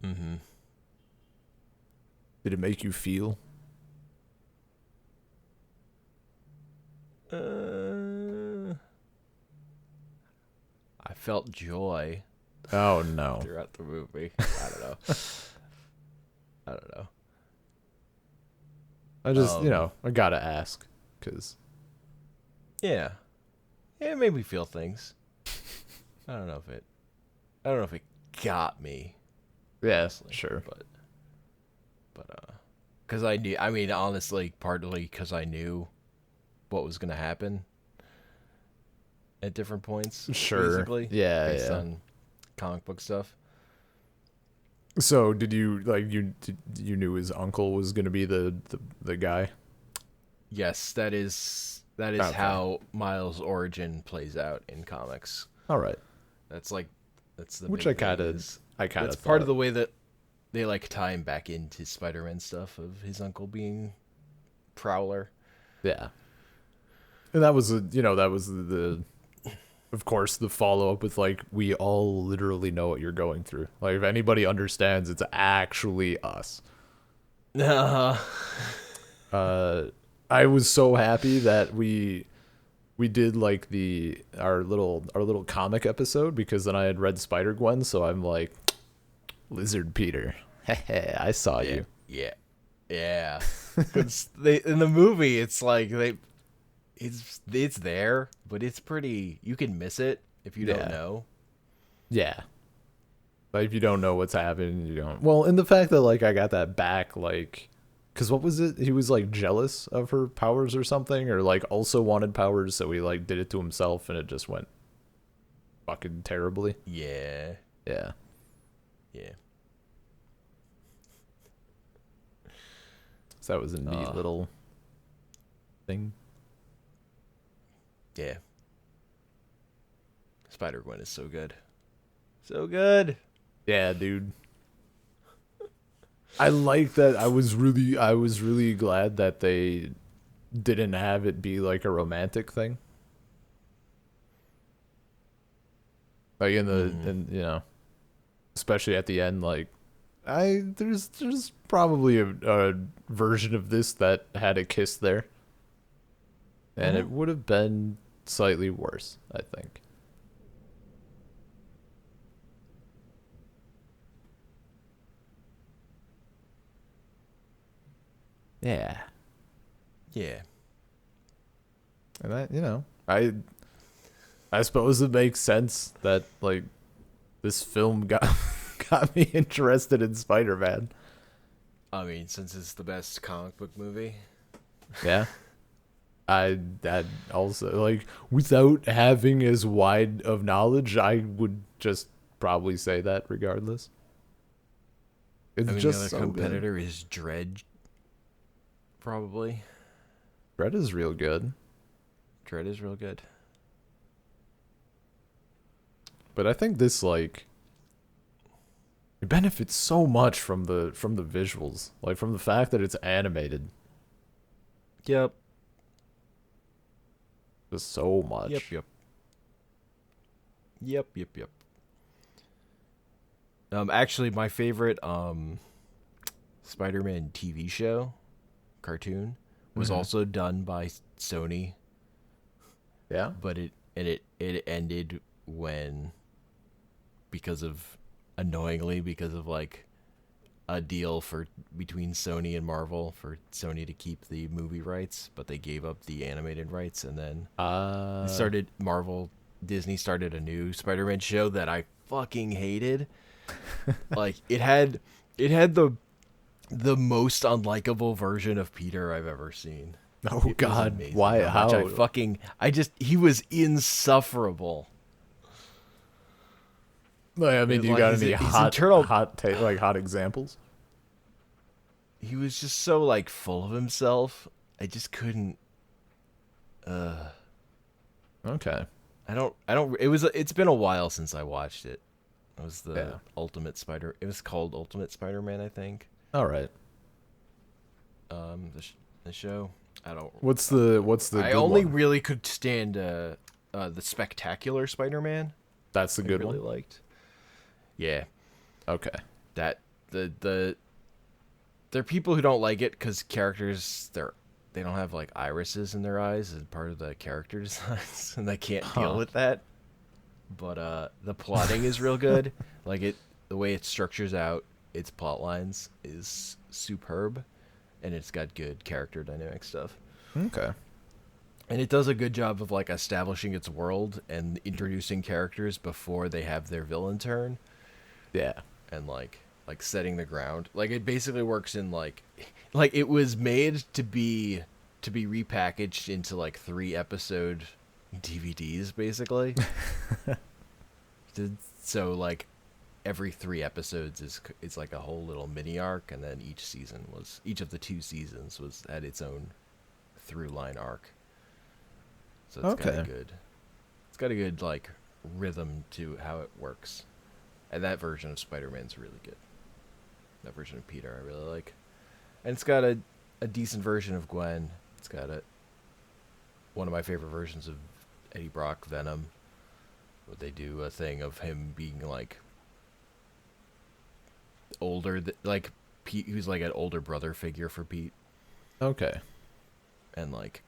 Mm-hmm. Did it make you feel? I felt joy Oh no. throughout the movie. I don't know. I don't know. I just, I gotta ask, cause Yeah. Yeah, it made me feel things. I don't know if it got me, yeah, honestly, sure. but cuz I knew, I mean honestly partly cuz I knew what was going to happen at different points Sure. basically Yeah, based yeah. on comic book stuff. So did you like you knew his uncle was gonna be the guy? Yes, that is Okay. how Miles' origin plays out in comics. All right. That's like that's the Which big I thing kind is of that's part of thought. the way that they like tie him back into Spider-Man stuff of his uncle being Prowler. Yeah. And that was that was the of course the follow up with like we all literally know what you're going through. Like if anybody understands, it's actually us. Uh, Uh, I was so happy that we did like our little comic episode because then I had read Spider Gwen, so I'm like, Lizard Peter, I saw yeah, you. yeah, yeah. 'Cause they in the movie, it's like it's there, but it's pretty. You can miss it if you don't Yeah, know. yeah. Like if you don't know what's happening, you don't. Well, and the fact that like I got that back, like, cause what was it? He was like jealous of her powers or something, or like also wanted powers, so he like did it to himself, and it just went fucking terribly. Yeah, Yeah. yeah. So that was a neat little thing. Yeah. Spider Gwen is so good, so good. Yeah, dude. I like that. I was really glad that they didn't have it be like a romantic thing. Like in the in especially at the end, like there's probably a version of this that had a kiss there, and it would have been slightly worse, I think. Yeah. Yeah. And I suppose it makes sense that like this film got got me interested in Spider-Man. I mean, since it's the best comic book movie. Yeah. That also, like, without having as wide of knowledge, I would just probably say that regardless. I It's mean, the just other so good. competitor is Dread, probably. Red is real good, Dread is real good. but I think this, like, it benefits so much from the visuals, like from the fact that it's animated, Yep. just so Yep. much. Yep. Yep. Yep. Yep. Actually, my favorite Spider-Man TV show cartoon was Hmm. also done by Sony, Yeah. but it ended when because of annoyingly because of like a deal for between Sony and Marvel for Sony to keep the movie rights, but they gave up the animated rights, and then they Uh. started Disney started a new Spider-Man show that I fucking hated. Like it had the most unlikable version of Peter I've ever seen. Oh It was God. amazing Why? how much How? he was insufferable. Like, I mean, do you Like got his any his internal hot examples? he was just so like full of himself. I just couldn't Okay. I don't it's been a while since I watched it. It was Yeah. it was called Ultimate Spider-Man, I think. All right. The show. I don't What's the I good only one? really could stand the Spectacular Spider-Man. That's the I good really one. liked. Yeah, Okay. that the there are people who don't like it because characters they don't have like irises in their eyes as part of the character designs, and they can't deal Huh. with that. But the plotting is real good. Like the way it structures out its plot lines is superb, and it's got good character dynamic stuff. Okay. And it does a good job of like establishing its world and introducing characters before they have their villain turn, Yeah. and like setting the ground. Like it basically works in like it was made to be repackaged into like 3 episode DVDs basically. So like every 3 episodes is like a whole little mini arc, and then each of the 2 seasons was had its own through line arc. So it's got a Okay. good it's got a good like rhythm to how it works. And that version of Spider-Man's really good. That version of Peter I really like. And it's got a decent version of Gwen. It's got one of my favorite versions of Eddie Brock Venom. Where they do a thing of him being like older, like Pete, who's like an older brother figure for Pete, Okay. and like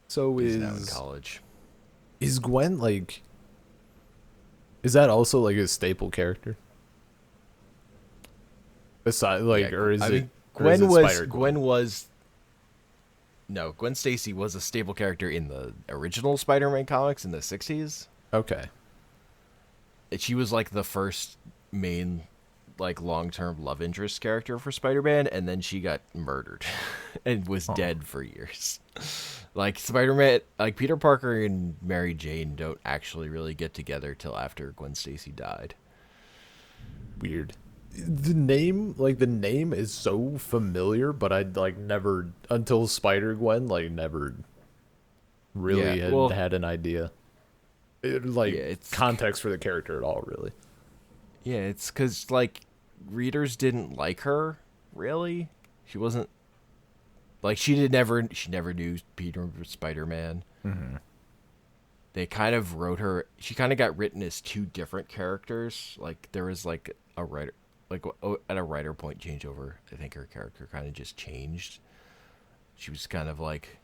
So he's now in college. is Gwen like, is that also like a staple character? Besides, like, Yeah, or is I it mean or is it Spider Gwen? Gwen was no Gwen Stacy was a stable character in the original Spider-Man comics in the '60s. Okay. She was like the first main like long-term love interest character for Spider-Man, and then she got murdered and was Huh. dead for years. Like Spider-Man, like Peter Parker and Mary Jane don't actually really get together till after Gwen Stacy died. Weird. The name is so familiar, but I like never until Spider Gwen like never Yeah, really had well, had an idea. Like yeah, it's context for the character at all, really. yeah, it's because like readers didn't like her really. She wasn't like she never knew Peter was Spider-Man. Mm-hmm. They kind of wrote her. She kind of got written as 2 different characters. Like there was like a writer, like at a writer point changeover. I think her character kind of just changed. She was kind of like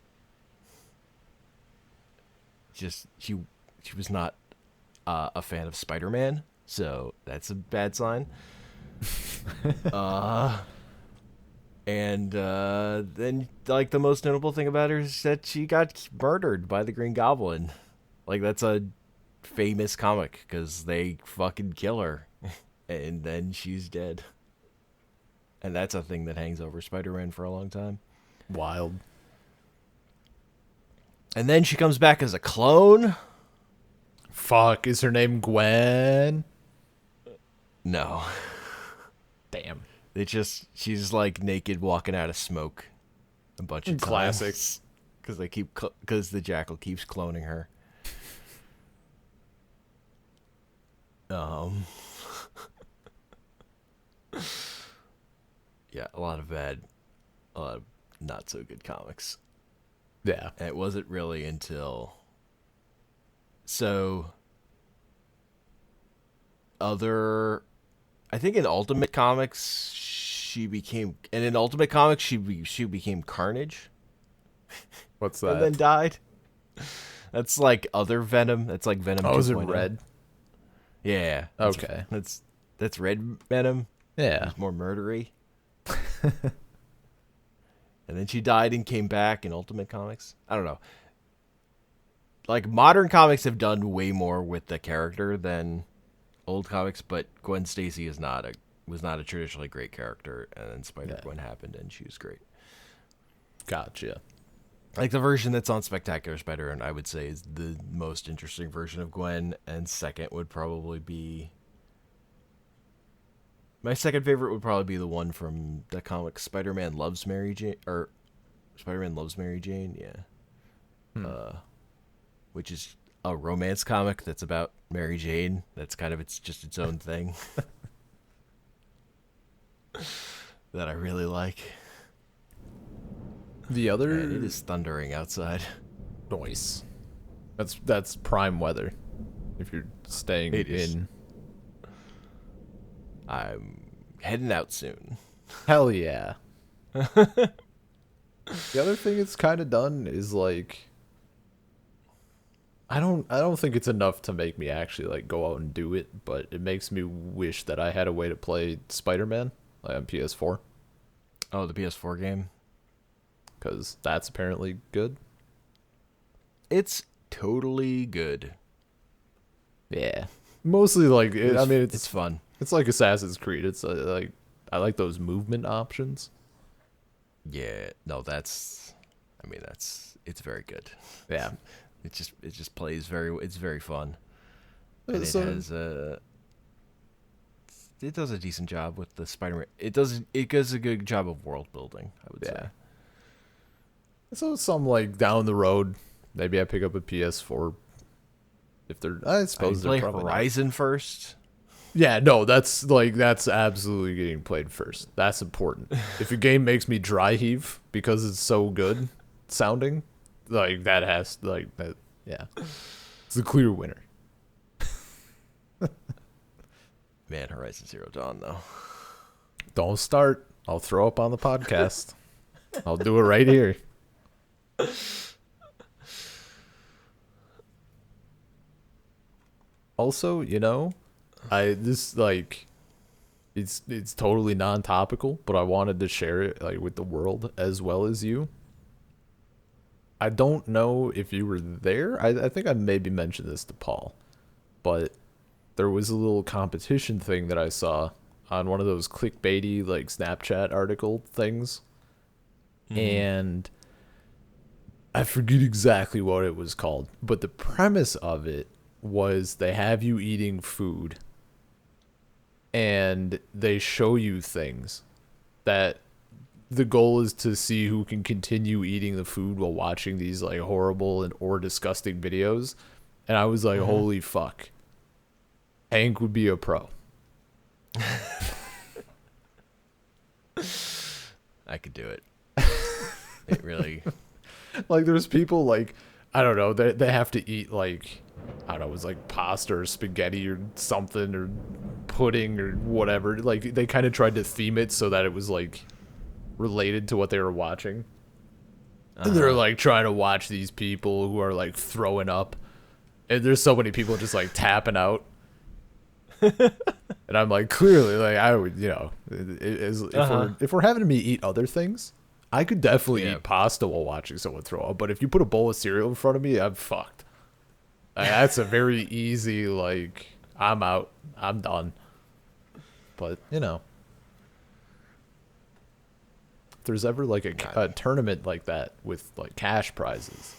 just she was not a fan of Spider-Man, so that's a bad sign. Uh, and then like the most notable thing about her is that she got murdered by the Green Goblin. Like that's a famous comic because they fucking kill her, and then she's dead. And that's a thing that hangs over Spider-Man for a long time. Wild. And then she comes back as a clone. Fuck, is her name Gwen? No. Damn. She's like naked walking out of smoke a bunch of Classic. times. Because the jackal keeps cloning her. Yeah, a lot of not so good comics. Yeah. And it wasn't really until I think in Ultimate Comics she became Carnage What's and then that? died. That's like other Venom. That's like Venom 2.0. Oh, is it Red? Yeah. Okay. That's Red Venom. Yeah. It's more murdery. And then she died and came back in Ultimate Comics. I don't know. Like modern comics have done way more with the character than old comics, but Gwen Stacy was not a traditionally great character, and then Spider-Gwen happened and she was great. Gotcha. Like the version that's on Spectacular Spider-Man, I would say is the most interesting version of Gwen, and second would probably be my second favorite would probably be the one from the comic Spider-Man Loves Mary Jane, or Spider-Man Loves Mary Jane, yeah. Which is a romance comic that's about Mary Jane. That's kind of just its own thing. That I really like. The other And it is thundering outside. noise. That's prime weather. If you're staying It is. in. I'm heading out soon. Hell yeah. The other thing it's kind of done is like I don't think it's enough to make me actually like go out and do it, but it makes me wish that I had a way to play Spider-Man like on PS4 Oh, the PS4 game? cuz that's apparently good. It's totally good. Yeah. Mostly like I mean it's fun. it's like Assassin's Creed. It's like I like those movement options. Yeah, no, it's very good. Yeah. It just plays it's very fun. Uh, And so- it does a decent job with the Spider-Man. It does a good job of world building, I would say. Yeah. So some like down the road, maybe I pick up a PS4 if they're I suppose Play they're probably not. Horizon first. Yeah, no, that's absolutely getting played first. That's important. If a game makes me dry heave because it's so good sounding, like that has like that yeah. It's a clear winner. Man, Horizon Zero Dawn though. Don't start. I'll throw up on the podcast. I'll do it right here. Also, it's totally non-topical, but I wanted to share it like with the world as well as you. I don't know if you were there. I think I maybe mentioned this to Paul, but there was a little competition thing that I saw on one of those clickbaity like Snapchat article things. And I forget exactly what it was called, but the premise of it was they have you eating food and they show you things that the goal is to see who can continue eating the food while watching these like horrible or disgusting videos. And I was like, holy fuck. Hank would be a pro. I could do it. It really. Like there's people like I don't know, they have to eat like I don't know, it was like pasta or spaghetti or something or pudding or whatever. Like they kind of tried to theme it so that it was like related to what they were watching. And they're like trying to watch these people who are like throwing up. And there's so many people just like tapping out. And I'm like, clearly, like I would, if we're having me eat other things, I could definitely eat pasta while watching someone throw up. But if you put a bowl of cereal in front of me, I'm fucked. Like, that's a very easy, like, I'm out, I'm done. But if there's ever like a tournament like that with like cash prizes,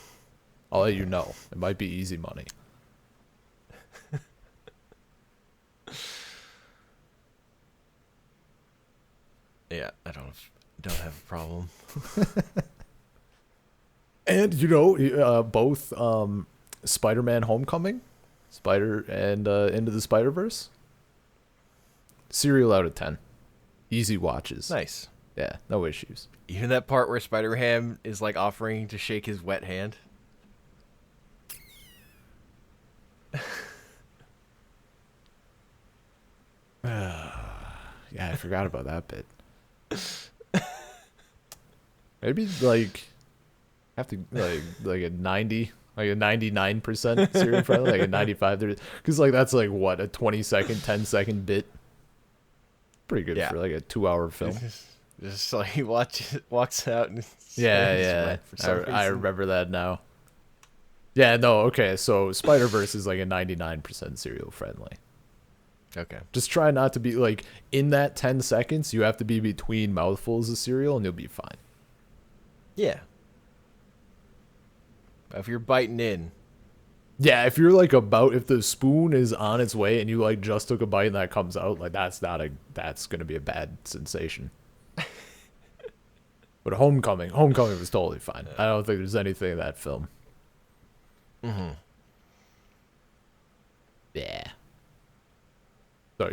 I'll let you know. It might be easy money. Yeah, I don't have a problem. And both Spider-Man: Homecoming, Spider and Into the Spider-Verse. Serial out of 10. Easy watches. Nice. Yeah, no issues. Even that part where Spider-Ham is like offering to shake his wet hand. Yeah, I forgot about that bit. Maybe like have to like a 90, like a 99% serial friendly, like a 95, because like that's like what, a 20-second, 10-second bit. Pretty good Yeah. for like a 2-hour film. Just like he walks out and Yeah. for some I reason. remember that now. Yeah, no, okay. So Spider-Verse is like a 99% serial friendly. Okay. Just try not to be like in that 10 seconds. You have to be between mouthfuls of cereal, and you'll be fine. Yeah. If you're biting in. Yeah, if you're like if the spoon is on its way and you like just took a bite and that comes out, like that's gonna be a bad sensation. But Homecoming was totally fine. I don't think there's anything in that film. Mm-hmm. Yeah. So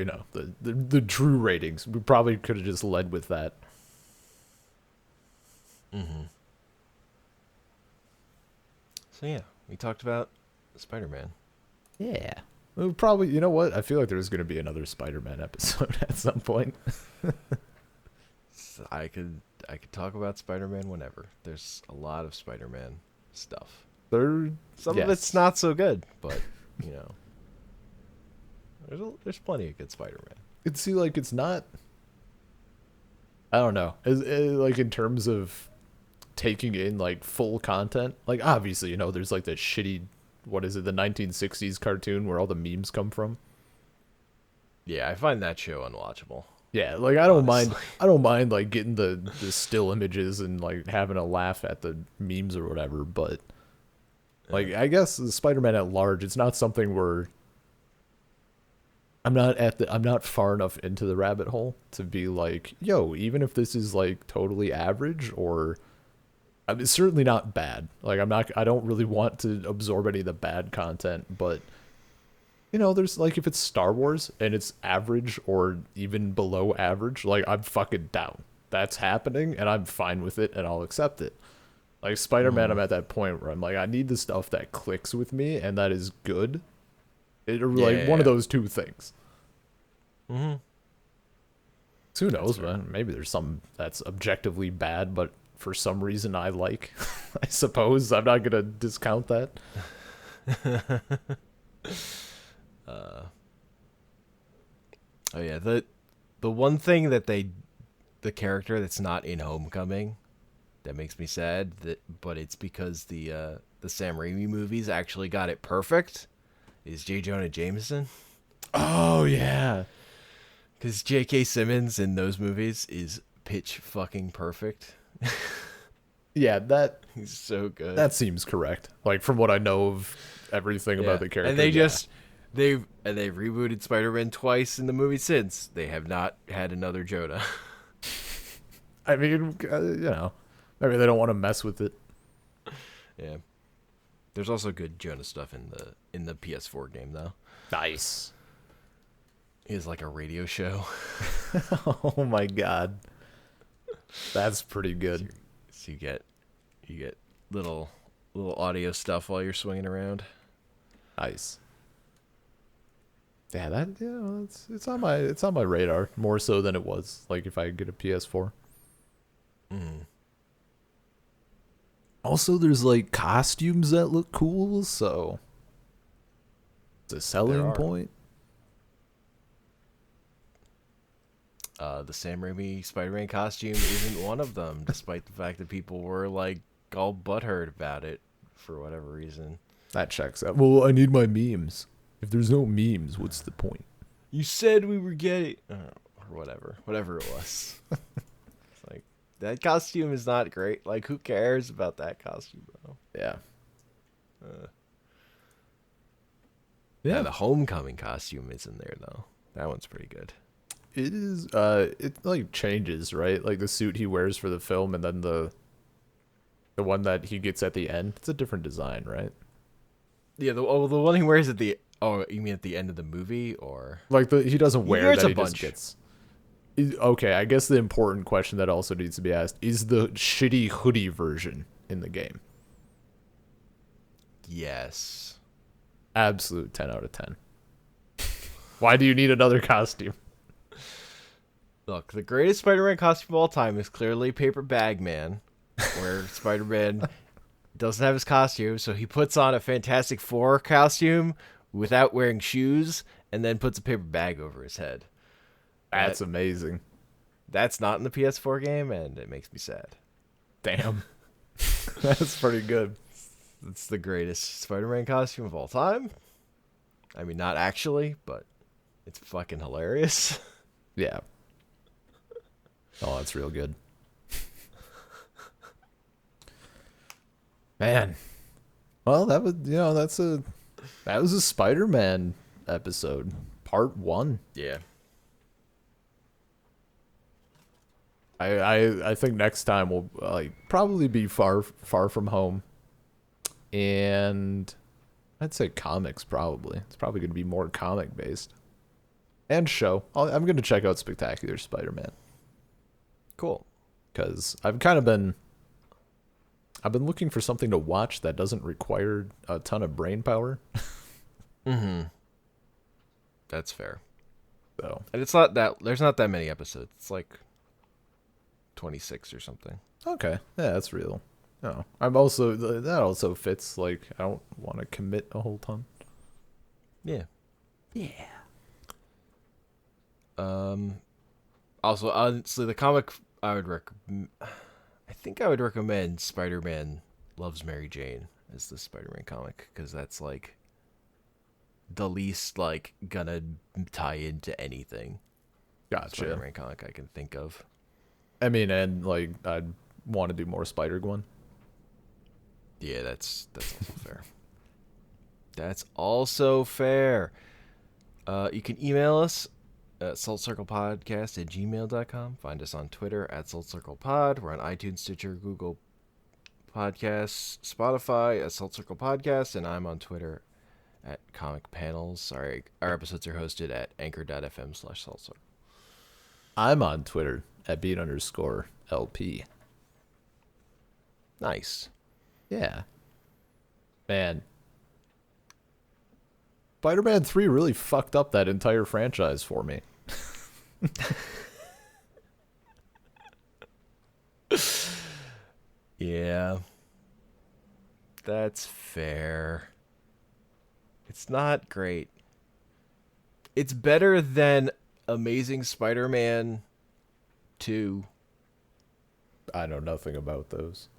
the true ratings. We probably could have just led with that. Mm-hmm. So yeah, we talked about Spider-Man. Yeah. We'll probably, you know what? I feel like there's going to be another Spider-Man episode at some point. So I could talk about Spider-Man whenever. There's a lot of Spider-Man stuff. Some of it's not so good, but you know, there's plenty of good Spider-Man. It's see like it's not. I don't know. Like in terms of taking in like full content, like obviously there's like that shitty, what is it, the 1960s cartoon where all the memes come from. Yeah, I find that show unwatchable. Yeah, like I don't mind like getting the still images and like having a laugh at the memes or whatever, but like I guess the Spider-Man at large, it's not something where I'm not far enough into the rabbit hole to be like, yo, even if this is like totally average or I mean, it's certainly not bad. Like I don't really want to absorb any of the bad content, but there's like if it's Star Wars and it's average or even below average, like I'm fucking down. That's happening and I'm fine with it and I'll accept it. Like Spider-Man, I'm at that point where I'm like, I need the stuff that clicks with me and that is good. One of those two things. Mm-hmm. Who knows, man? Maybe there's something that's objectively bad, but for some reason I like. I suppose I'm not gonna discount that. Oh yeah, the one thing that the character that's not in Homecoming that makes me sad, but it's because the Sam Raimi movies actually got it perfect, is J. Jonah Jameson. Oh yeah. Because J.K. Simmons in those movies is pitch fucking perfect. Yeah, he's so good. That seems correct. Like from what I know of everything about the character. And they've rebooted Spider-Man twice in the movie since. They have not had another Jonah. I mean, maybe they don't want to mess with it. Yeah. There's also good Jonah stuff in the PS4 game though. Nice. He has like a radio show. Oh my god. That's pretty good. So you get little audio stuff while you're swinging around. Nice. Yeah, it's on my radar more so than it was like if I get a PS4. Also, there's like costumes that look cool, so it's a selling point. The Sam Raimi Spider-Man costume isn't one of them, despite the fact that people were like all butthurt about it for whatever reason. That checks out. Well, I need my memes. If there's no memes, what's the point? You said we were getting or whatever it was. It's like that costume is not great. Like, who cares about that costume, bro? Yeah. Yeah, the homecoming costume is in there though. That one's pretty good. It is. It like changes, right? Like the suit he wears for the film, and then the one that he gets at the end. It's a different design, right? Yeah, the one he wears at the you mean at the end of the movie or Like he doesn't wear wears that. a He bunch. just gets. Okay, I guess the important question that also needs to be asked is the shitty hoodie version in the game. Yes. Absolute 10 out of 10. Why do you need another costume? Look, the greatest Spider-Man costume of all time is clearly Paper Bag Man, where Spider-Man doesn't have his costume, so he puts on a Fantastic Four costume without wearing shoes, and then puts a paper bag over his head. That's amazing. That's not in the PS4 game, and it makes me sad. Damn. That's pretty good. It's the greatest Spider-Man costume of all time. I mean, not actually, but it's fucking hilarious. Yeah. Oh, that's real good. Man. Well, that was a Spider-Man episode, part 1. Yeah. I think next time we'll probably be far from home, and I'd say comics probably. It's probably going to be more comic based, and show. I'm going to check out Spectacular Spider-Man. Cool. Because I've been looking for something to watch that doesn't require a ton of brain power. Mm-hmm. That's fair. So, and there's not that many episodes. It's like 26 or something. Okay. Yeah, that's real. No. That also fits, like, I don't want to commit a whole ton. Yeah. Yeah. Also, honestly, the comic I think I would recommend Spider-Man Loves Mary Jane as the Spider-Man comic, because that's like the least like gonna tie into anything. Gotcha. Spider-Man comic I can think of. I mean, and like I'd want to do more Spider-Gwen. Yeah, that's also fair. That's also fair. You can email us at saltcirclepodcast@gmail.com. Find us on Twitter at saltcirclepod. We're on iTunes, Stitcher, Google Podcasts, Spotify at Salt Circle Podcast, and I'm on Twitter at Comic Panels. Sorry, our episodes are hosted at anchor.fm/saltcircle. I'm on Twitter at @beat_LP. Nice. Yeah. Man. Spider-Man 3 really fucked up that entire franchise for me. Yeah. That's fair. It's not great. It's better than Amazing Spider-Man 2. I know nothing about those.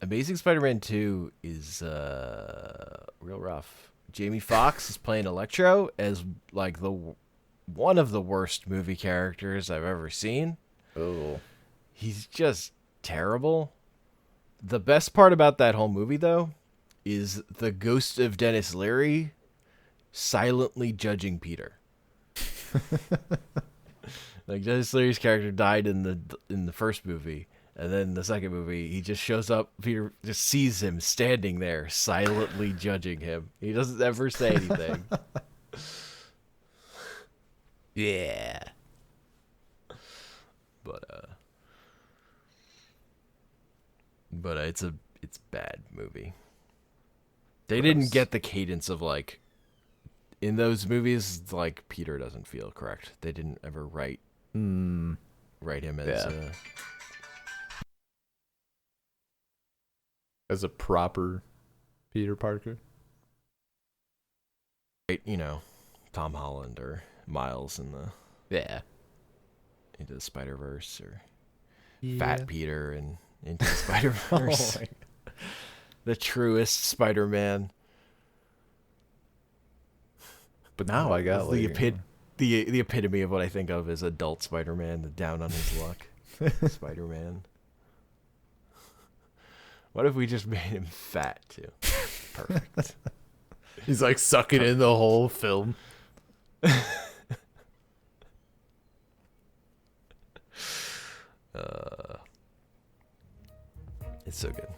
Amazing Spider-Man 2 is real rough. Jamie Foxx is playing Electro as like one of the worst movie characters I've ever seen. Oh. He's just terrible. The best part about that whole movie, though, is the ghost of Dennis Leary silently judging Peter. Like, Dennis Leary's character died in the first movie, and then the second movie, he just shows up. Peter just sees him standing there, silently judging him. He doesn't ever say anything. Yeah. But it's a bad movie. They didn't get the cadence of like in those movies. Like Peter doesn't feel correct. They didn't ever write him as a proper Peter Parker. You know, Tom Holland or Miles into the Spider-Verse, or Fat Peter and into the Spider-Verse. The truest Spider-Man. But now I got the epitome of what I think of as adult Spider-Man, the down on his luck Spider-Man. What if we just made him fat too? Perfect. He's like sucking in the whole film. It's so good.